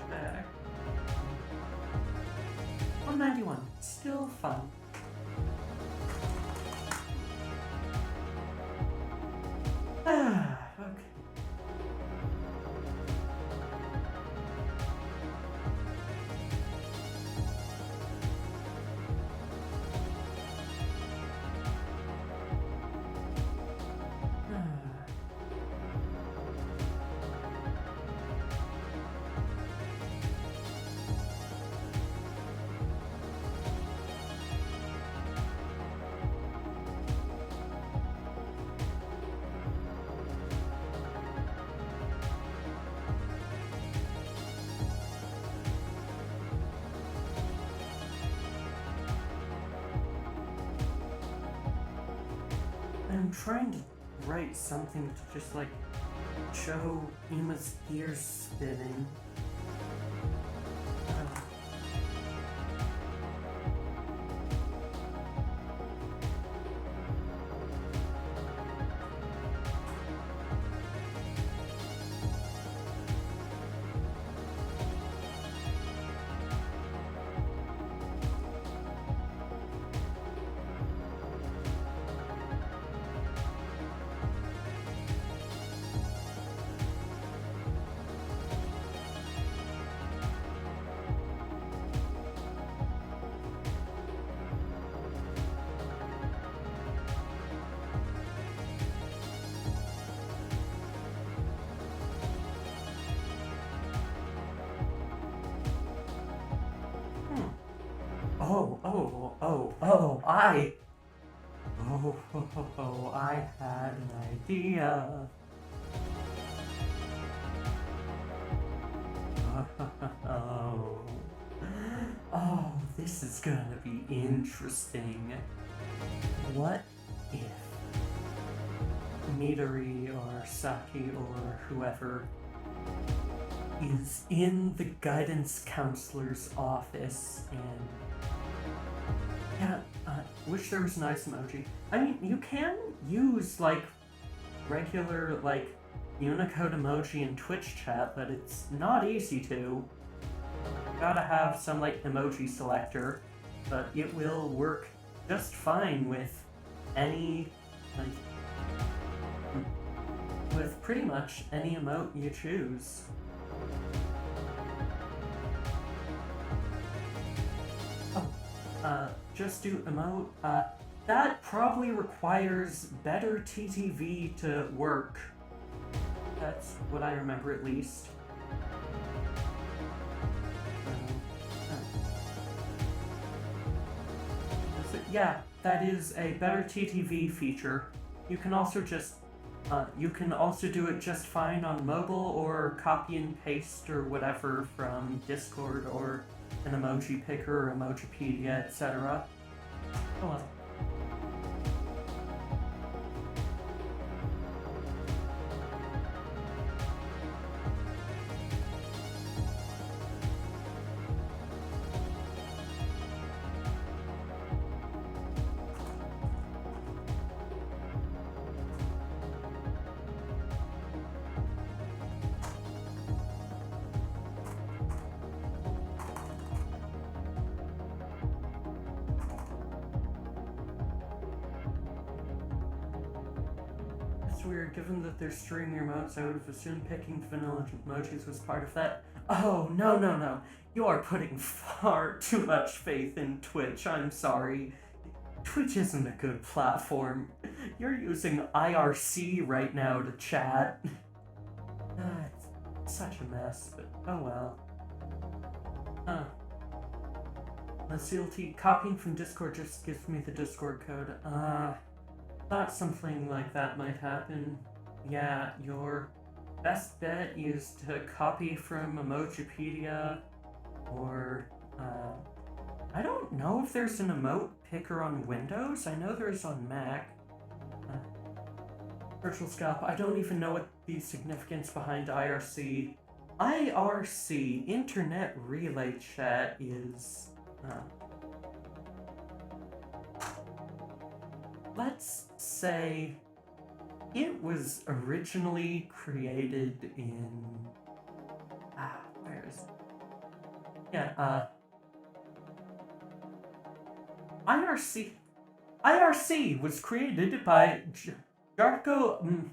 Check. 191. Still fun. Okay. I'm trying to write something to just like show Ima's gears spinning. Oh, I had an idea. Oh, this is gonna be interesting. What if Midori or Saki or whoever is in the guidance counselor's office and wish there was an ice emoji. I mean, you can use like regular like Unicode emoji in Twitch chat, but it's not easy to. You gotta have some like emoji selector, but it will work just fine with any like with pretty much any emote you choose. Just do emote. That probably requires better TTV to work. That's what I remember at least. Yeah, that is a better TTV feature. You can also just do it just fine on mobile or copy and paste or whatever from Discord or an emoji picker or Emojipedia, etc. Oh well. Weird, given that they're streaming emotes, I would have assumed picking vanilla emojis was part of that. Oh, no. You are putting far too much faith in Twitch, I'm sorry. Twitch isn't a good platform. You're using IRC right now to chat. It's such a mess, but oh well. CLT, copying from Discord just gives me the Discord code. Thought something like that might happen. Yeah, your best bet is to copy from Emojipedia, or, I don't know if there's an emote picker on Windows. I know there's on Mac. Virtual Scalp, I don't even know what the significance behind IRC. IRC, Internet Relay Chat, is, let's say it was originally created in... where is it? Yeah, IRC was created by Jarkko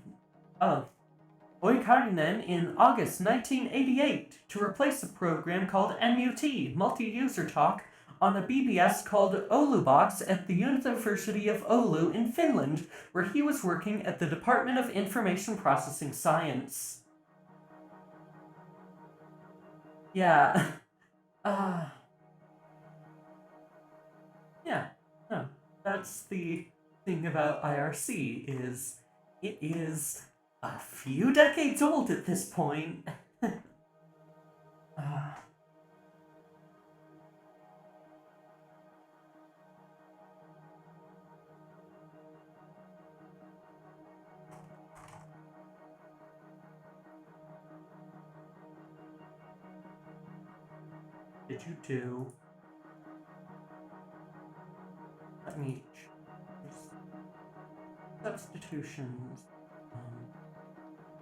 Oikarinen in August 1988 to replace a program called MUT, Multi-User Talk, on a BBS called Oulubox at the University of Oulu in Finland, where he was working at the Department of Information Processing Science. Yeah. Yeah. No. That's the thing about IRC, is it is a few decades old at this point. Did you do? Let me choose substitutions.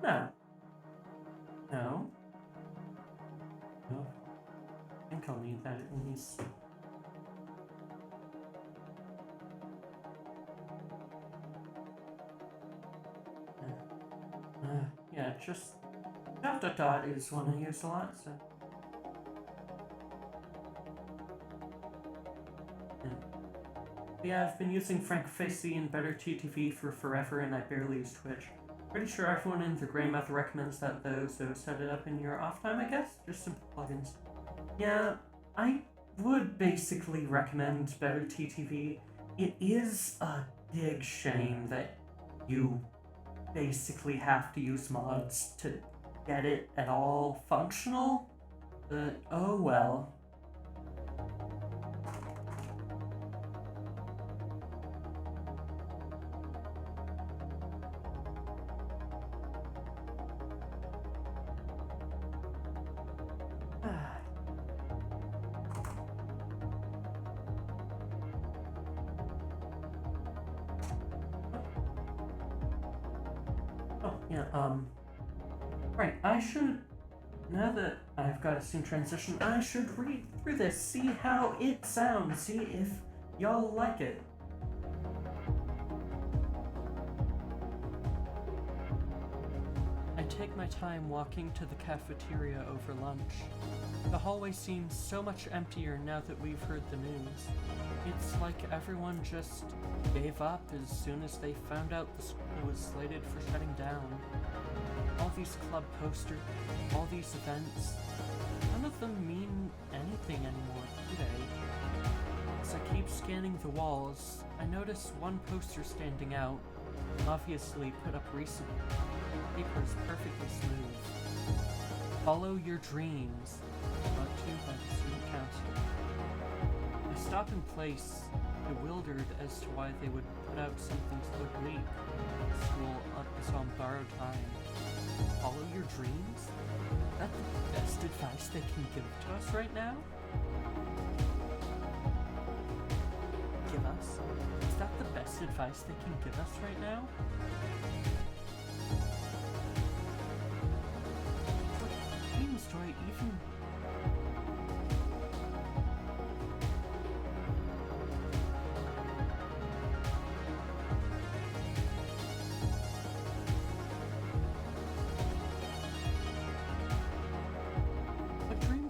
No. No. No. I think I'll need that at least. Yeah, just dot is one I use a lot, so. Yeah, I've been using FrankFacey and Better TTV for forever, and I barely use Twitch. Pretty sure everyone in the Grey Method recommends that though, so set it up in your off time, I guess? Just simple plugins. Yeah, I would basically recommend Better TTV. It is a big shame that you basically have to use mods to get it at all functional, but oh well. Oh, yeah, right, now that I've got a scene transition, I should read through this, see how it sounds, see if y'all like it. I take my time walking to the cafeteria over lunch. The hallway seems so much emptier now that we've heard the news. It's like everyone just gave up as soon as they found out the school was slated for shutting down. All these club posters, all these events, none of them mean anything anymore, do they? As I keep scanning the walls, I notice one poster standing out, obviously put up recently. The paper is perfectly smooth. Follow your dreams, brought to you by the student council. I stop in place, bewildered as to why they would put out something so bleak. School is on borrowed time. Follow your dreams? Is that the best advice they can give to us right now? Give us? Is that the best advice they can give us right now? What dreams do I even...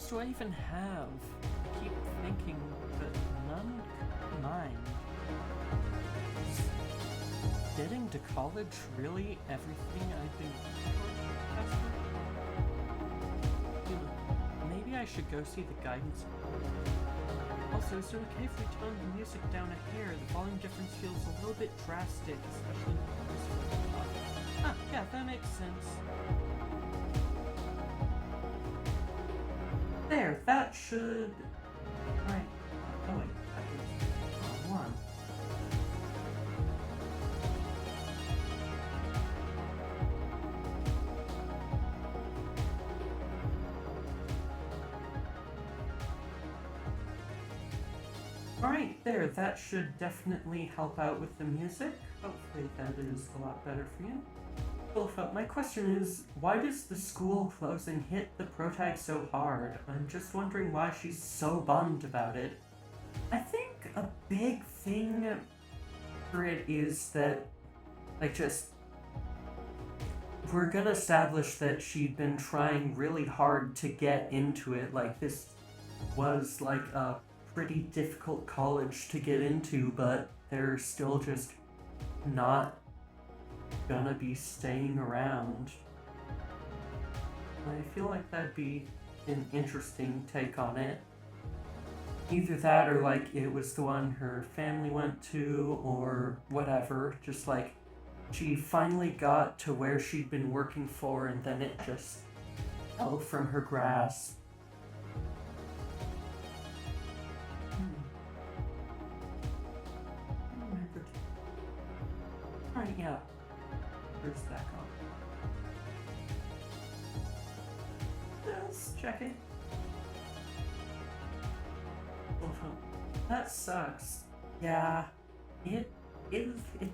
do I even have? I keep thinking that none come to mind. Is getting to college really everything I've been looking for? You know, maybe I should go see the guidance. Also, is it okay if we tone the music down a hair? The volume difference feels a little bit drastic, especially with this one. Ah, yeah, that makes sense. There, that should... Right. Oh wait, that was the wrong one. Alright, there, that should definitely help out with the music. Hopefully that is a lot better for you. My question is, why does the school closing hit the protag so hard? I'm just wondering why she's so bummed about it. I think a big thing for it is that, we're gonna establish that she'd been trying really hard to get into it. Like, this was, a pretty difficult college to get into, but they're still just not gonna be staying around. I feel like that'd be an interesting take on it. Either that or it was the one her family went to or whatever. Just she finally got to where she'd been working for and then it just fell from her grasp. Right, yeah. Where's that gone? Just checking. That sucks. Yeah, it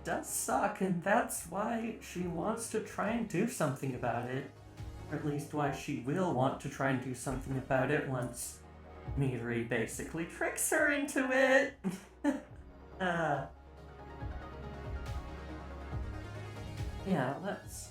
does suck, and that's why she wants to try and do something about it. Or at least why she will want to try and do something about it once Yuri basically tricks her into it. Yeah, let's...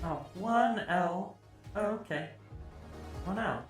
Oh, 1L. Okay. 1L.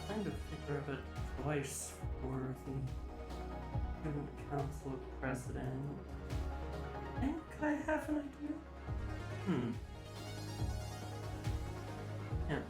Trying to figure out a voice for the student council president. I think I have an idea. Yeah,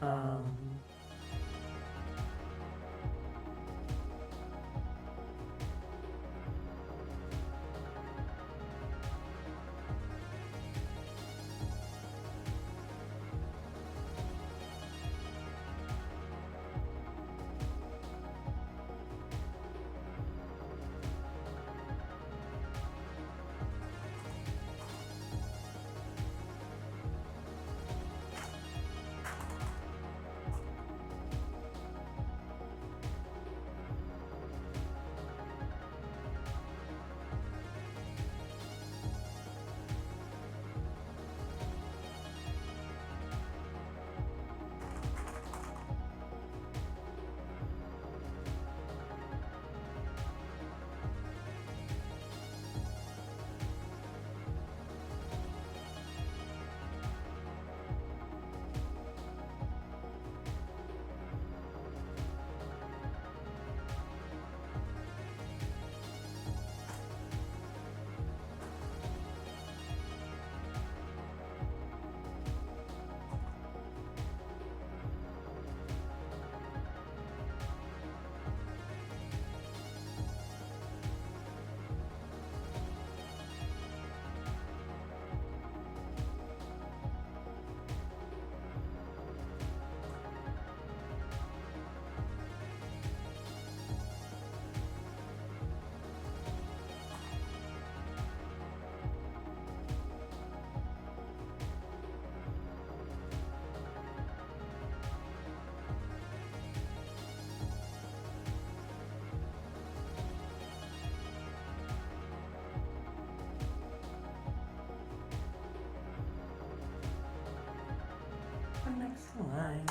the next line.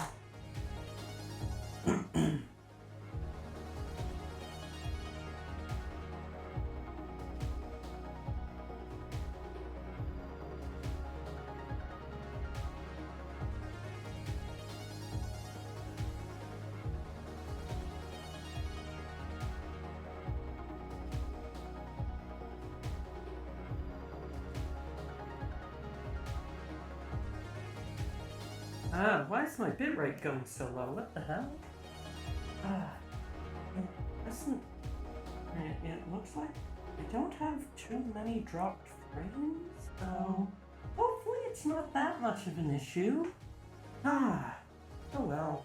Why is my bitrate going so low? What the hell? It doesn't... It looks like I don't have too many dropped rain, so hopefully it's not that much of an issue. Ah, oh well.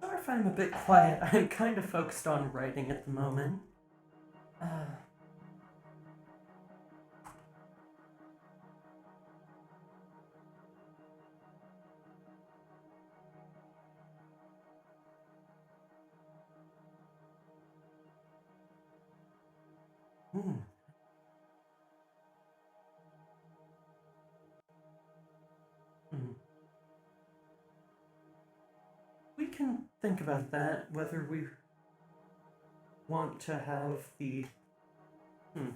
Sorry if I'm a bit quiet. I'm kind of focused on writing at the moment. Uh, hmm. Hmm. We can think about that, whether we want to have the... Hmm.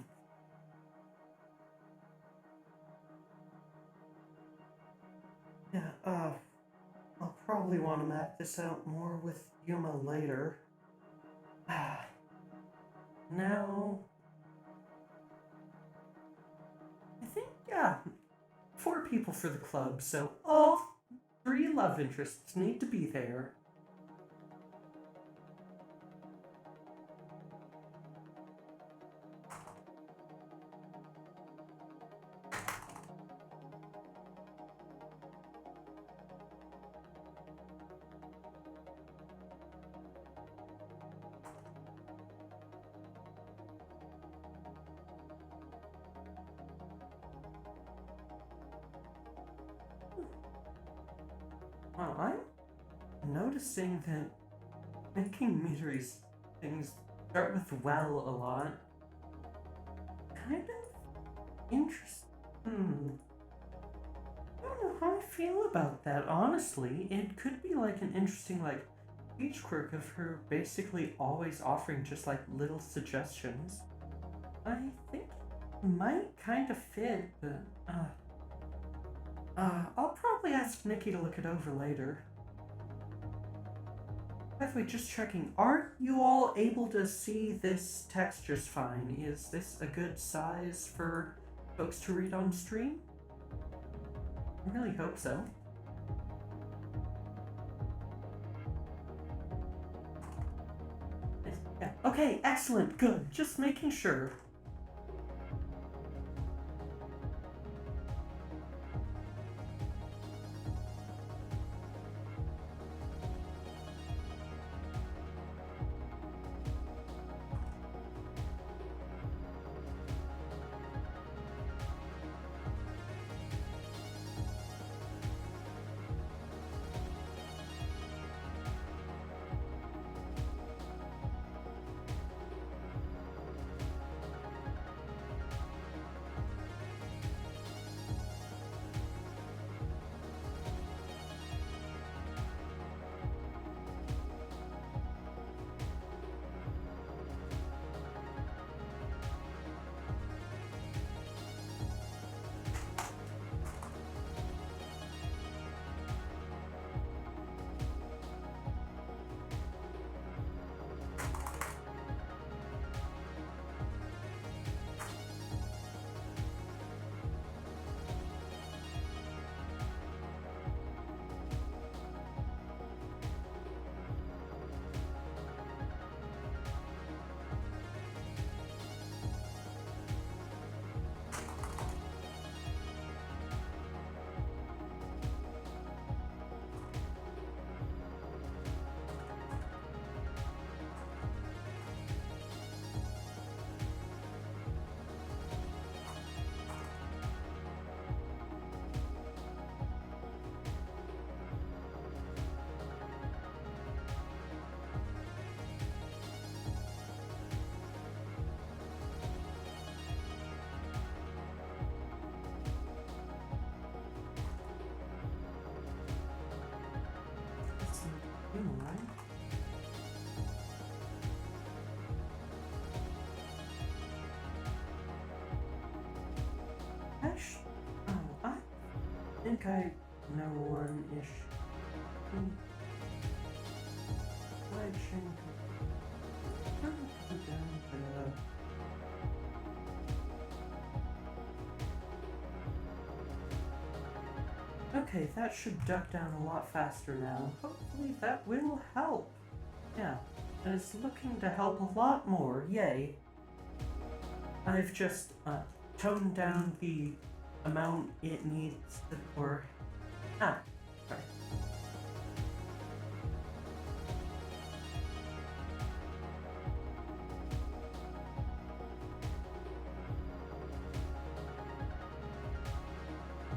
Yeah, I'll probably want to map this out more with Yuma later. Now... I think, yeah, 4 people for the club, so all 3 love interests need to be there. Wow, I'm noticing that making Midori's things start with well a lot. Kind of interesting. I don't know how I feel about that, honestly. It could be like an interesting, like, speech quirk of her basically always offering just like little suggestions, I think might kind of fit, but I'll probably ask Nikki to look it over later. By the way, just checking, are you all able to see this text just fine? Is this a good size for folks to read on stream? I really hope so. Yeah. Okay, excellent, good. Just making sure. Right? Actually, I think I know one-ish. Okay, that should duck down a lot faster now. Hopefully that will help. Yeah, it's looking to help a lot more. Yay. I've just toned down the amount it needs to, or... Ah, sorry.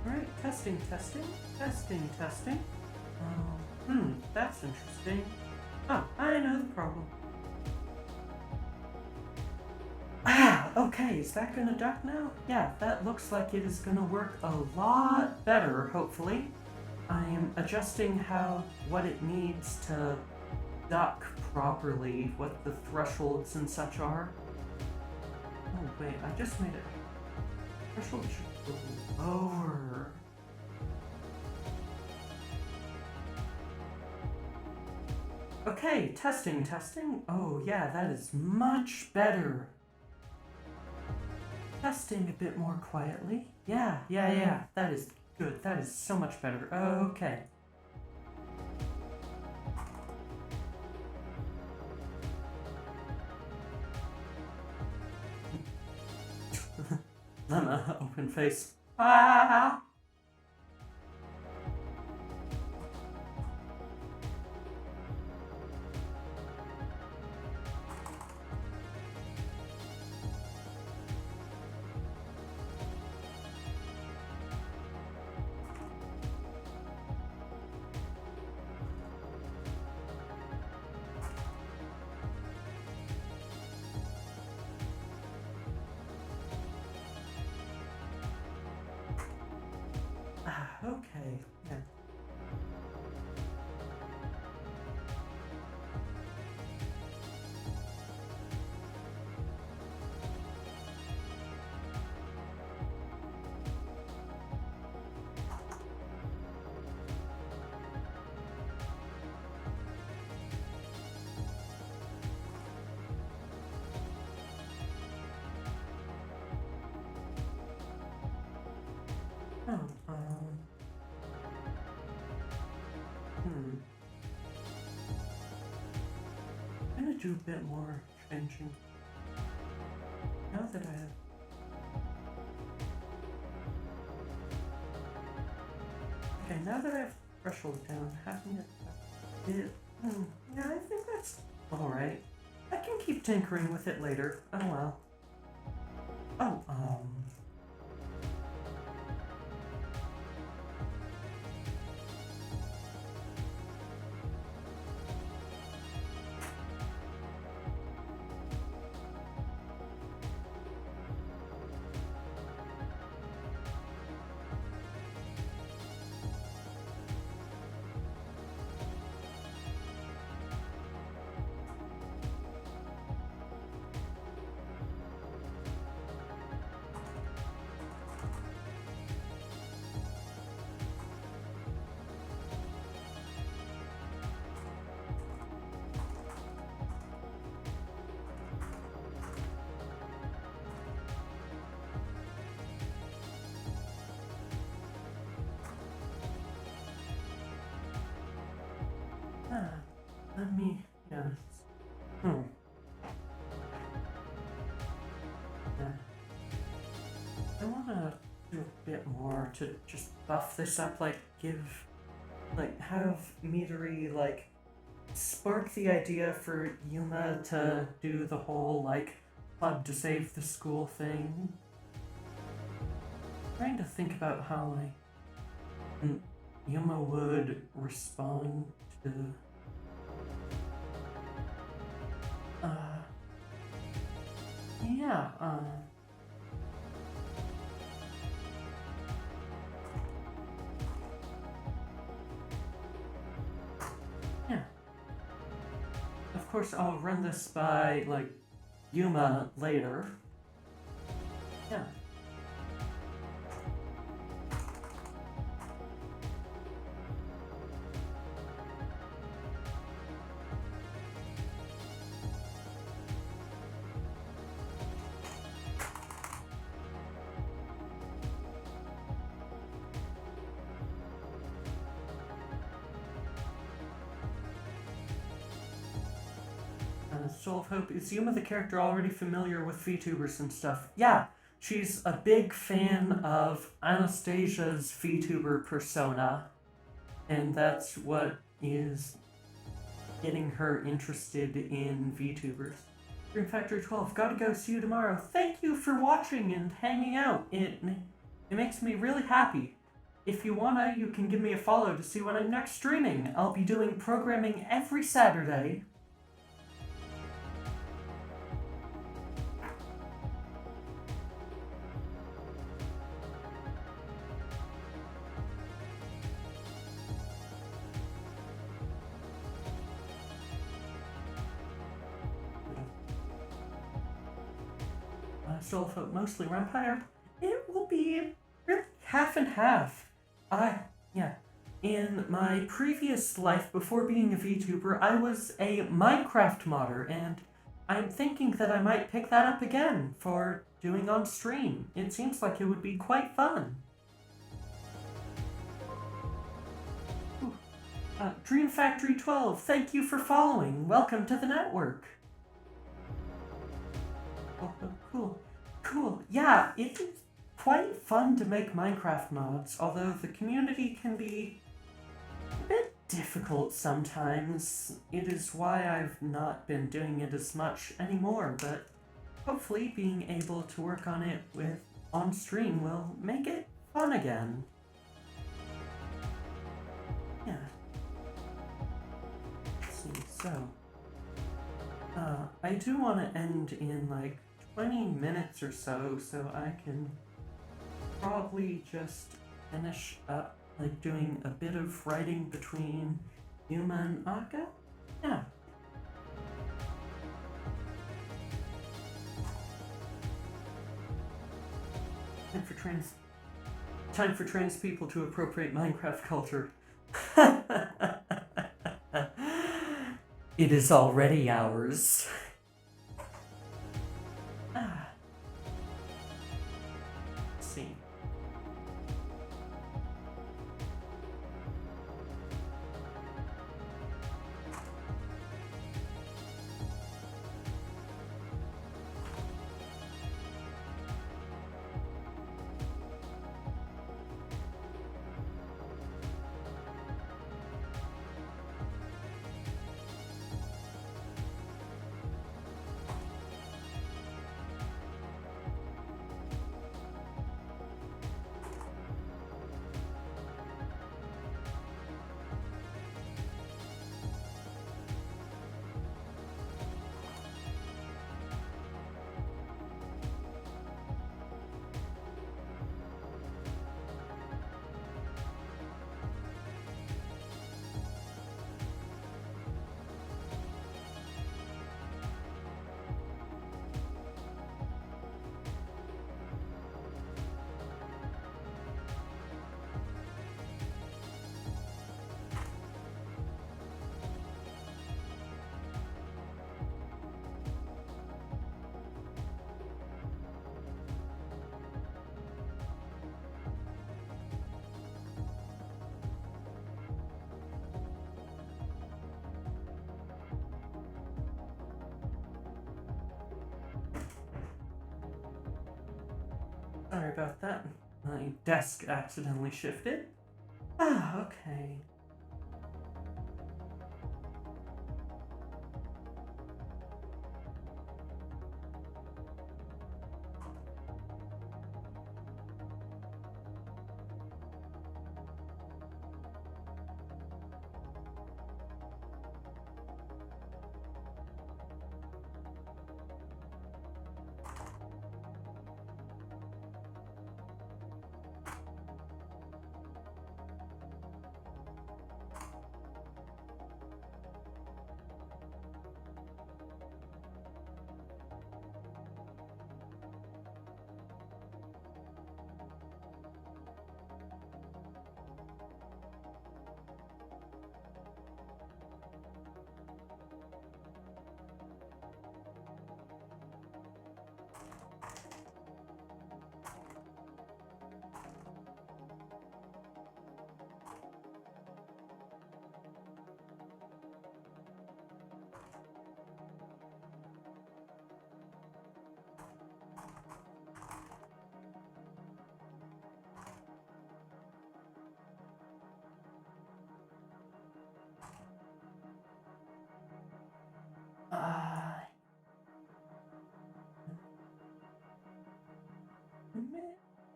Alright, testing. That's interesting. Oh, I know the problem. Ah, okay, is that gonna duck now? Yeah, that looks like it is gonna work a lot better, hopefully. I am adjusting what it needs to duck properly, what the thresholds and such are. Oh wait, I just made it. Threshold should go lower. Okay, testing. Oh yeah, that is much better. Testing a bit more quietly. Yeah, that is good. That is so much better. Okay. Lemma, open face. Ah! Okay, yeah. I'm gonna do a bit more changing. Now that I have... Okay, now that I have threshold down, having it a bit... yeah, I think that's alright. I can keep tinkering with it later. Oh well. Oh, let me... yeah. Yeah. I wanna do a bit more to just buff this up, like, have Midori, like, spark the idea for Yuma to do the whole, like, club to save the school thing. Trying to think about how, like, Yuma would respond to... yeah, yeah. Of course, I'll run this by, like, Yuma later. Yeah. Soul of Hope, is Yuma the character already familiar with VTubers and stuff? Yeah, she's a big fan of Anastasia's VTuber persona, and that's what is getting her interested in VTubers. Dream Factory 12, gotta go, see you tomorrow. Thank you for watching and hanging out. It makes me really happy. If you wanna, you can give me a follow to see when I'm next streaming. I'll be doing programming every Saturday. Soul of Hope, mostly Vampire. It will be really half and half. Yeah. In my previous life, before being a VTuber, I was a Minecraft modder, and I'm thinking that I might pick that up again for doing on stream. It seems like it would be quite fun. Dream Factory 12, thank you for following. Welcome to the network. Oh, cool. Cool. Yeah, it is quite fun to make Minecraft mods, although the community can be a bit difficult sometimes. It is why I've not been doing it as much anymore, but hopefully being able to work on it on stream will make it fun again. Yeah. Let's see, so... I do want to end in, like, 20 minutes or so I can probably just finish up, like, doing a bit of writing between Yuma and Aka? Yeah. Time for trans people to appropriate Minecraft culture. It is already ours. Let's see. sorry about that. My desk accidentally shifted. Ah, okay.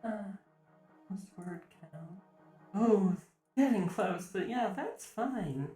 Uh, what's the word count? Oh, getting close, but yeah, that's fine.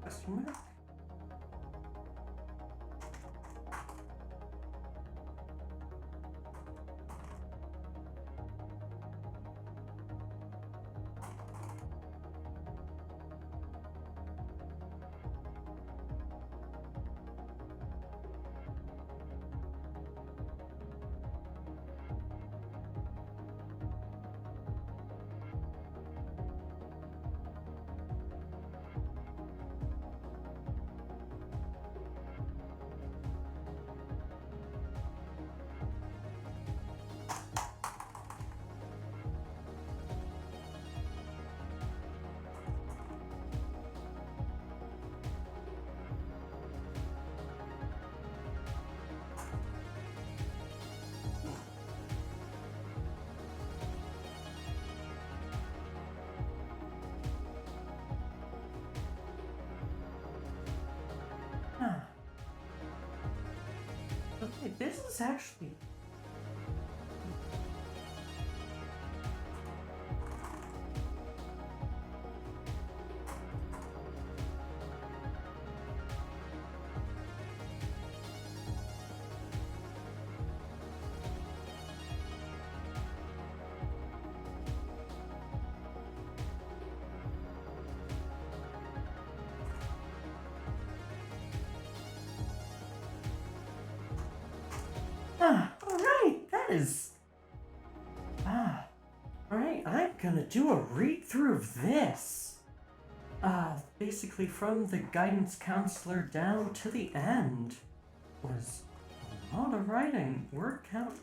Question mark? Huh. Okay, this is actually... Alright, that is... Alright, I'm gonna do a read-through of this. Basically from the guidance counselor down to the end was a lot of writing. Word count.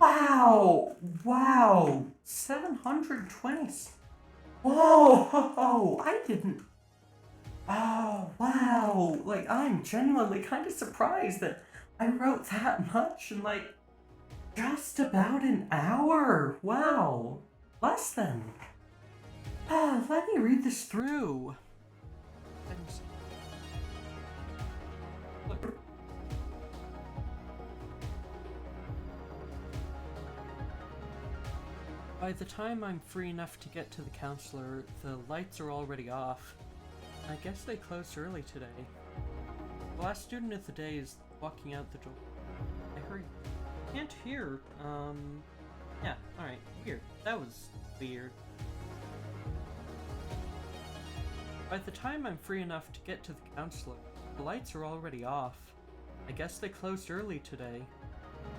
Wow! Wow! 720. Whoa! I didn't. Oh, wow! Like, I'm genuinely kind of surprised that I wrote that much in, like, just about an hour. Wow! Less than. Let me read this through. Look. By the time I'm free enough to get to the counselor, the lights are already off. I guess they closed early today. The last student of the day is walking out the door. I hurry. Can't hear. Yeah, alright. Weird. That was weird. By the time I'm free enough to get to the counselor, the lights are already off. I guess they closed early today.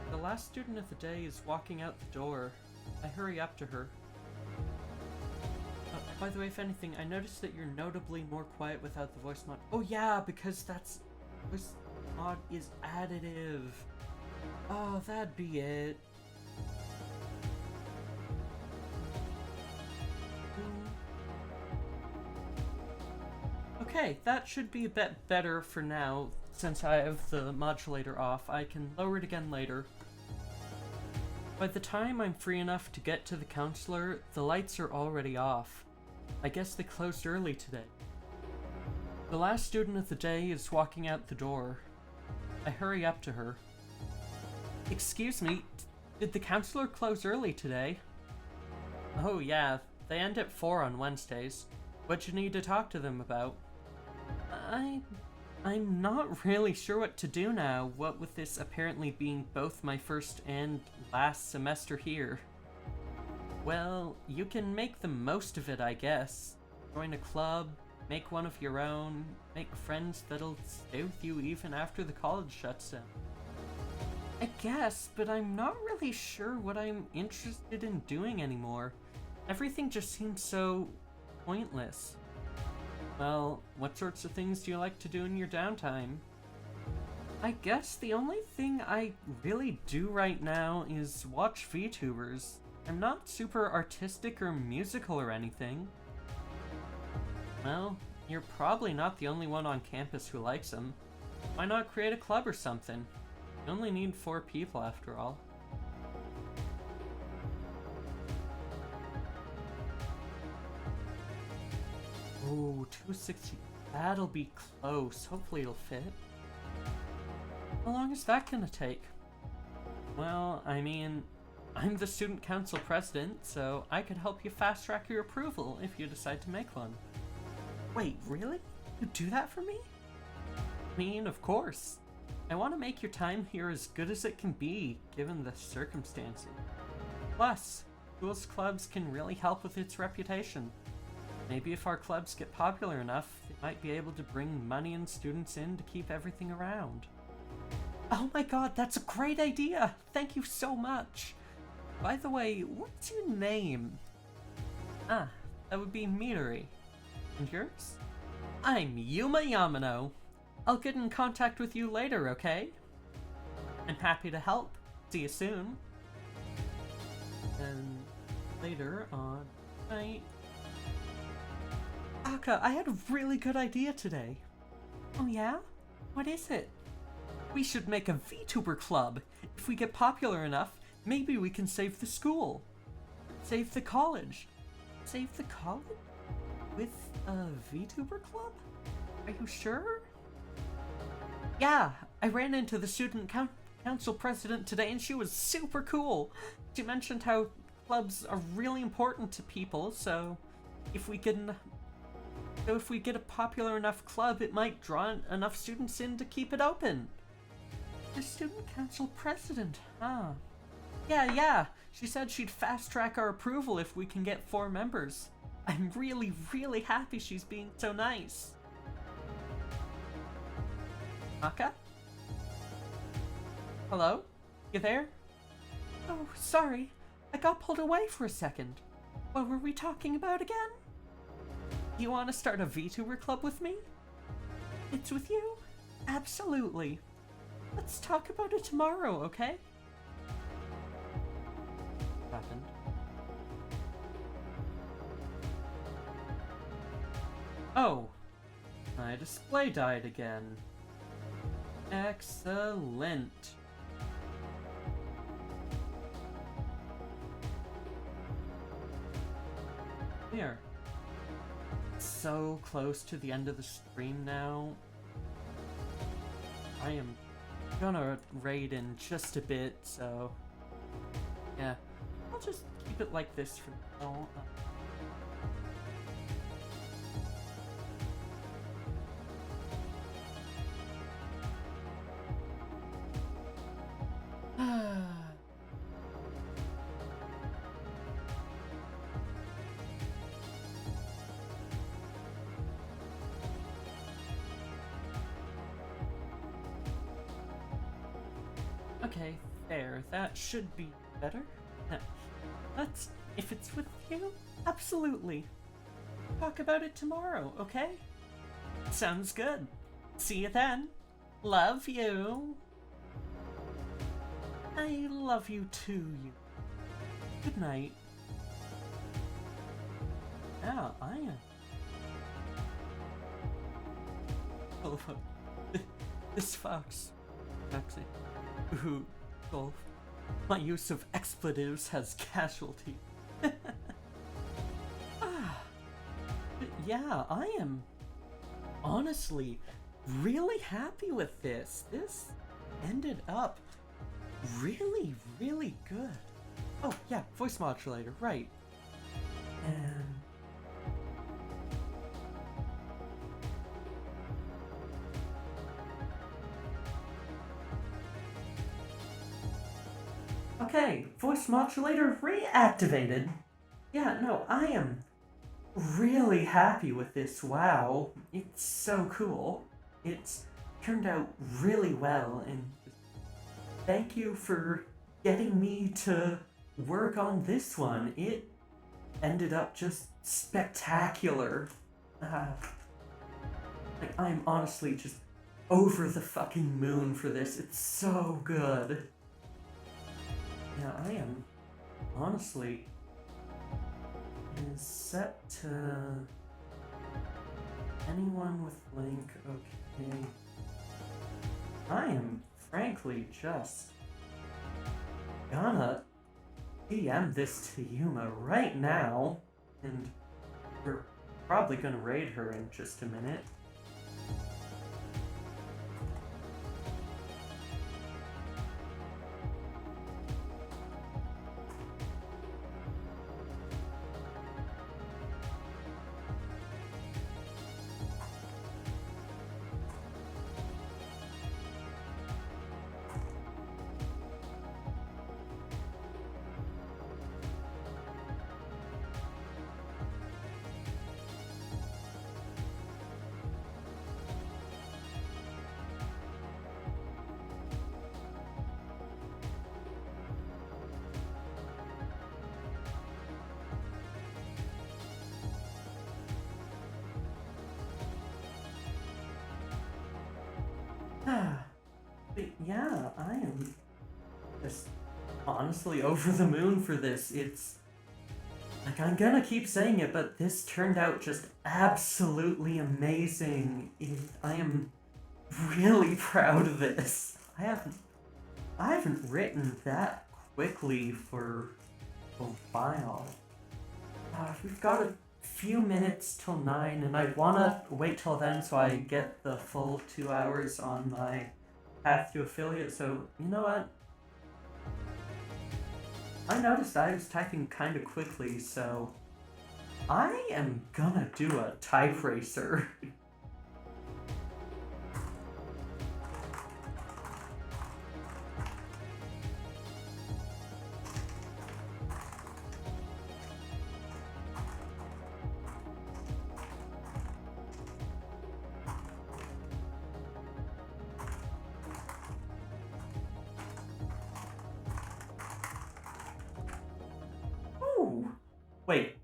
The last student of the day is walking out the door. I hurry up to her. By the way, if anything, I noticed that you're notably more quiet without the voice mod. Oh yeah, because voice mod is additive. Oh, that'd be it. Okay, that should be a bit better for now, since I have the modulator off. I can lower it again later. By the time I'm free enough to get to the counselor, the lights are already off. I guess they closed early today. The last student of the day is walking out the door. I hurry up to her. Excuse me, did the counselor close early today? Oh yeah, they end at 4 on Wednesdays. What'd you need to talk to them about? I'm not really sure what to do now, what with this apparently being both my first and last semester here. Well, you can make the most of it, I guess. Join a club, make one of your own, make friends that'll stay with you even after the college shuts down. I guess, but I'm not really sure what I'm interested in doing anymore. Everything just seems so pointless. Well, what sorts of things do you like to do in your downtime? I guess the only thing I really do right now is watch VTubers. I'm not super artistic or musical or anything. Well, you're probably not the only one on campus who likes them. Why not create a club or something? You only need 4 people after all. Oh, 260. That'll be close. Hopefully it'll fit. How long is that gonna take? Well, I mean, I'm the student council president, so I could help you fast track your approval if you decide to make one. Wait, really? You do that for me? I mean, of course. I want to make your time here as good as it can be, given the circumstances. Plus, schools clubs can really help with its reputation. Maybe if our clubs get popular enough, they might be able to bring money and students in to keep everything around. Oh my god, that's a great idea! Thank you so much! By the way, what's your name? Ah, that would be Yuri. And yours? I'm Yuma Yamano. I'll get in contact with you later, okay? I'm happy to help. See you soon. And later on night. Aka, I had a really good idea today. Oh yeah? What is it? We should make a VTuber club. If we get popular enough, maybe we can save the school. Save the college. Save the college? With a VTuber club? Are you sure? Yeah, I ran into the student council president today and she was super cool. She mentioned how clubs are really important to people, so if we get a popular enough club, it might draw enough students in to keep it open. The student council president, huh? Yeah, she said she'd fast track our approval if we can get 4 members. I'm really, really happy she's being so nice. Aka? Hello? You there? Oh, sorry. I got pulled away for a second. What were we talking about again? You want to start a VTuber club with me? It's with you? Absolutely. Let's talk about it tomorrow, okay? What happened? Oh, my display died again. Excellent. Here. So close to the end of the stream now. I am gonna raid in just a bit, so yeah, I'll just keep it like this for now. Okay, there. That should be better. Let's, if it's with you, absolutely. Talk about it tomorrow, okay? Sounds good. See you then. Love you. I love you too, you. Good night. Yeah, I am. Oh, this fox. Actually. Ooh, golf. My use of expletives has casualty. Yeah, I am honestly really happy with this. This ended up really, really good. Oh, yeah, voice modulator, right. And okay, voice modulator reactivated. Yeah, no, I am really happy with this. Wow, it's so cool. It's turned out really well, and thank you for getting me to work on this one. It ended up just spectacular. Like, I'm honestly just over the fucking moon for this. It's so good. Yeah, I am honestly is set to anyone with link. Okay, I am frankly just gonna DM this to Yuma right now, and we're probably gonna raid her in just a minute. But yeah, I am just honestly over the moon for this. It's like, I'm gonna keep saying it, but this turned out just absolutely amazing. I am really proud of this. I haven't written that quickly for a while. We've got a few minutes till 9, and I wanna wait till then so I get the full 2 hours on my path to affiliate. So you know what? I noticed I was typing kind of quickly, so I am gonna do a type racer. Ooh. Wait.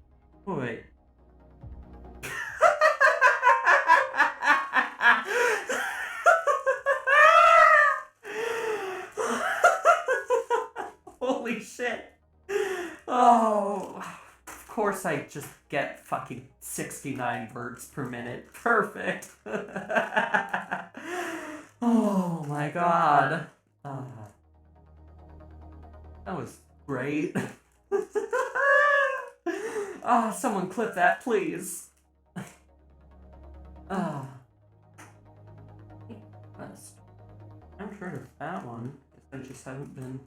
Holy shit. Oh, of course I just get fucking 69 words per minute. Perfect. Oh my god. That was great. Someone clip that, please. I'm sure of that one. I just haven't been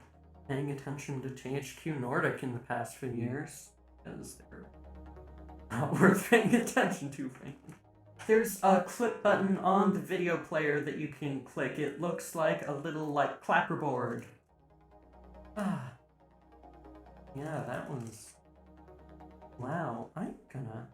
paying attention to THQ Nordic in the past few years, because they're not worth paying attention to, frankly. There's a clip button on the video player that you can click. It looks like a little, like, clapperboard. Yeah, that was... Wow, I'm gonna...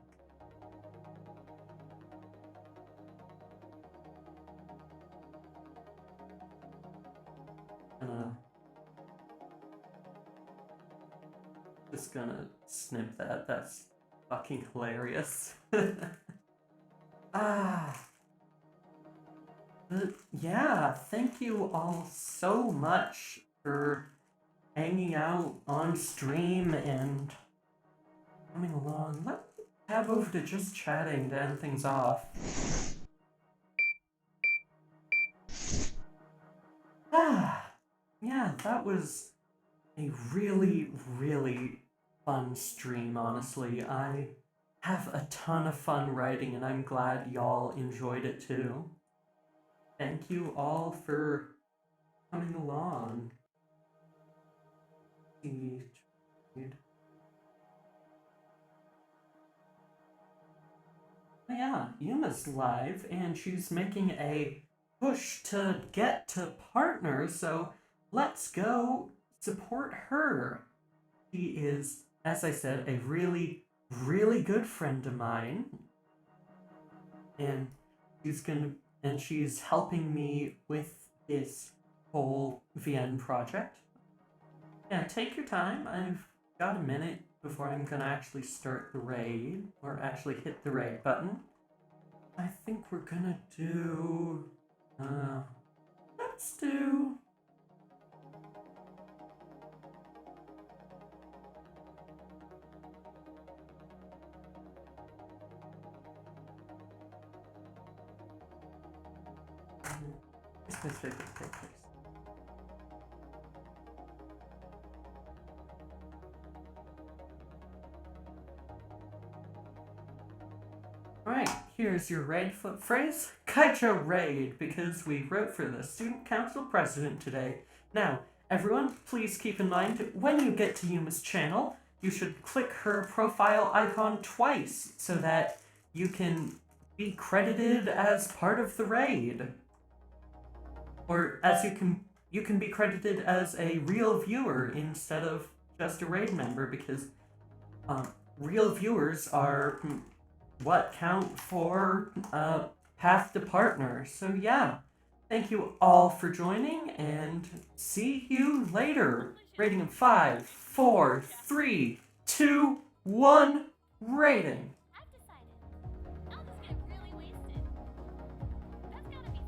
Just gonna snip that. That's fucking hilarious. Yeah, thank you all so much for hanging out on stream and coming along. Let's tab over to just chatting to end things off. Yeah, that was a really, really fun stream, honestly. I have a ton of fun writing, and I'm glad y'all enjoyed it too. Thank you all for coming along. Oh yeah, Yuma's live, and she's making a push to get to partners, so let's go support her. She is, as I said, a really, really good friend of mine, and she's helping me with this whole VN project. Yeah, take your time. I've got a minute before I'm gonna actually start the raid, or actually hit the raid button. I think we're gonna do... let's do... Alright, here's your raid phrase. Kaicho raid, because we wrote for the student council president today. Now, everyone, please keep in mind, when you get to Yuma's channel, you should click her profile icon twice, so that you can be credited as part of the raid. Or as you can be credited as a real viewer instead of just a raid member, because real viewers are what count for path to partner. So yeah, thank you all for joining, and see you later. Rating of 5, 4, 3, 2, 1, rating.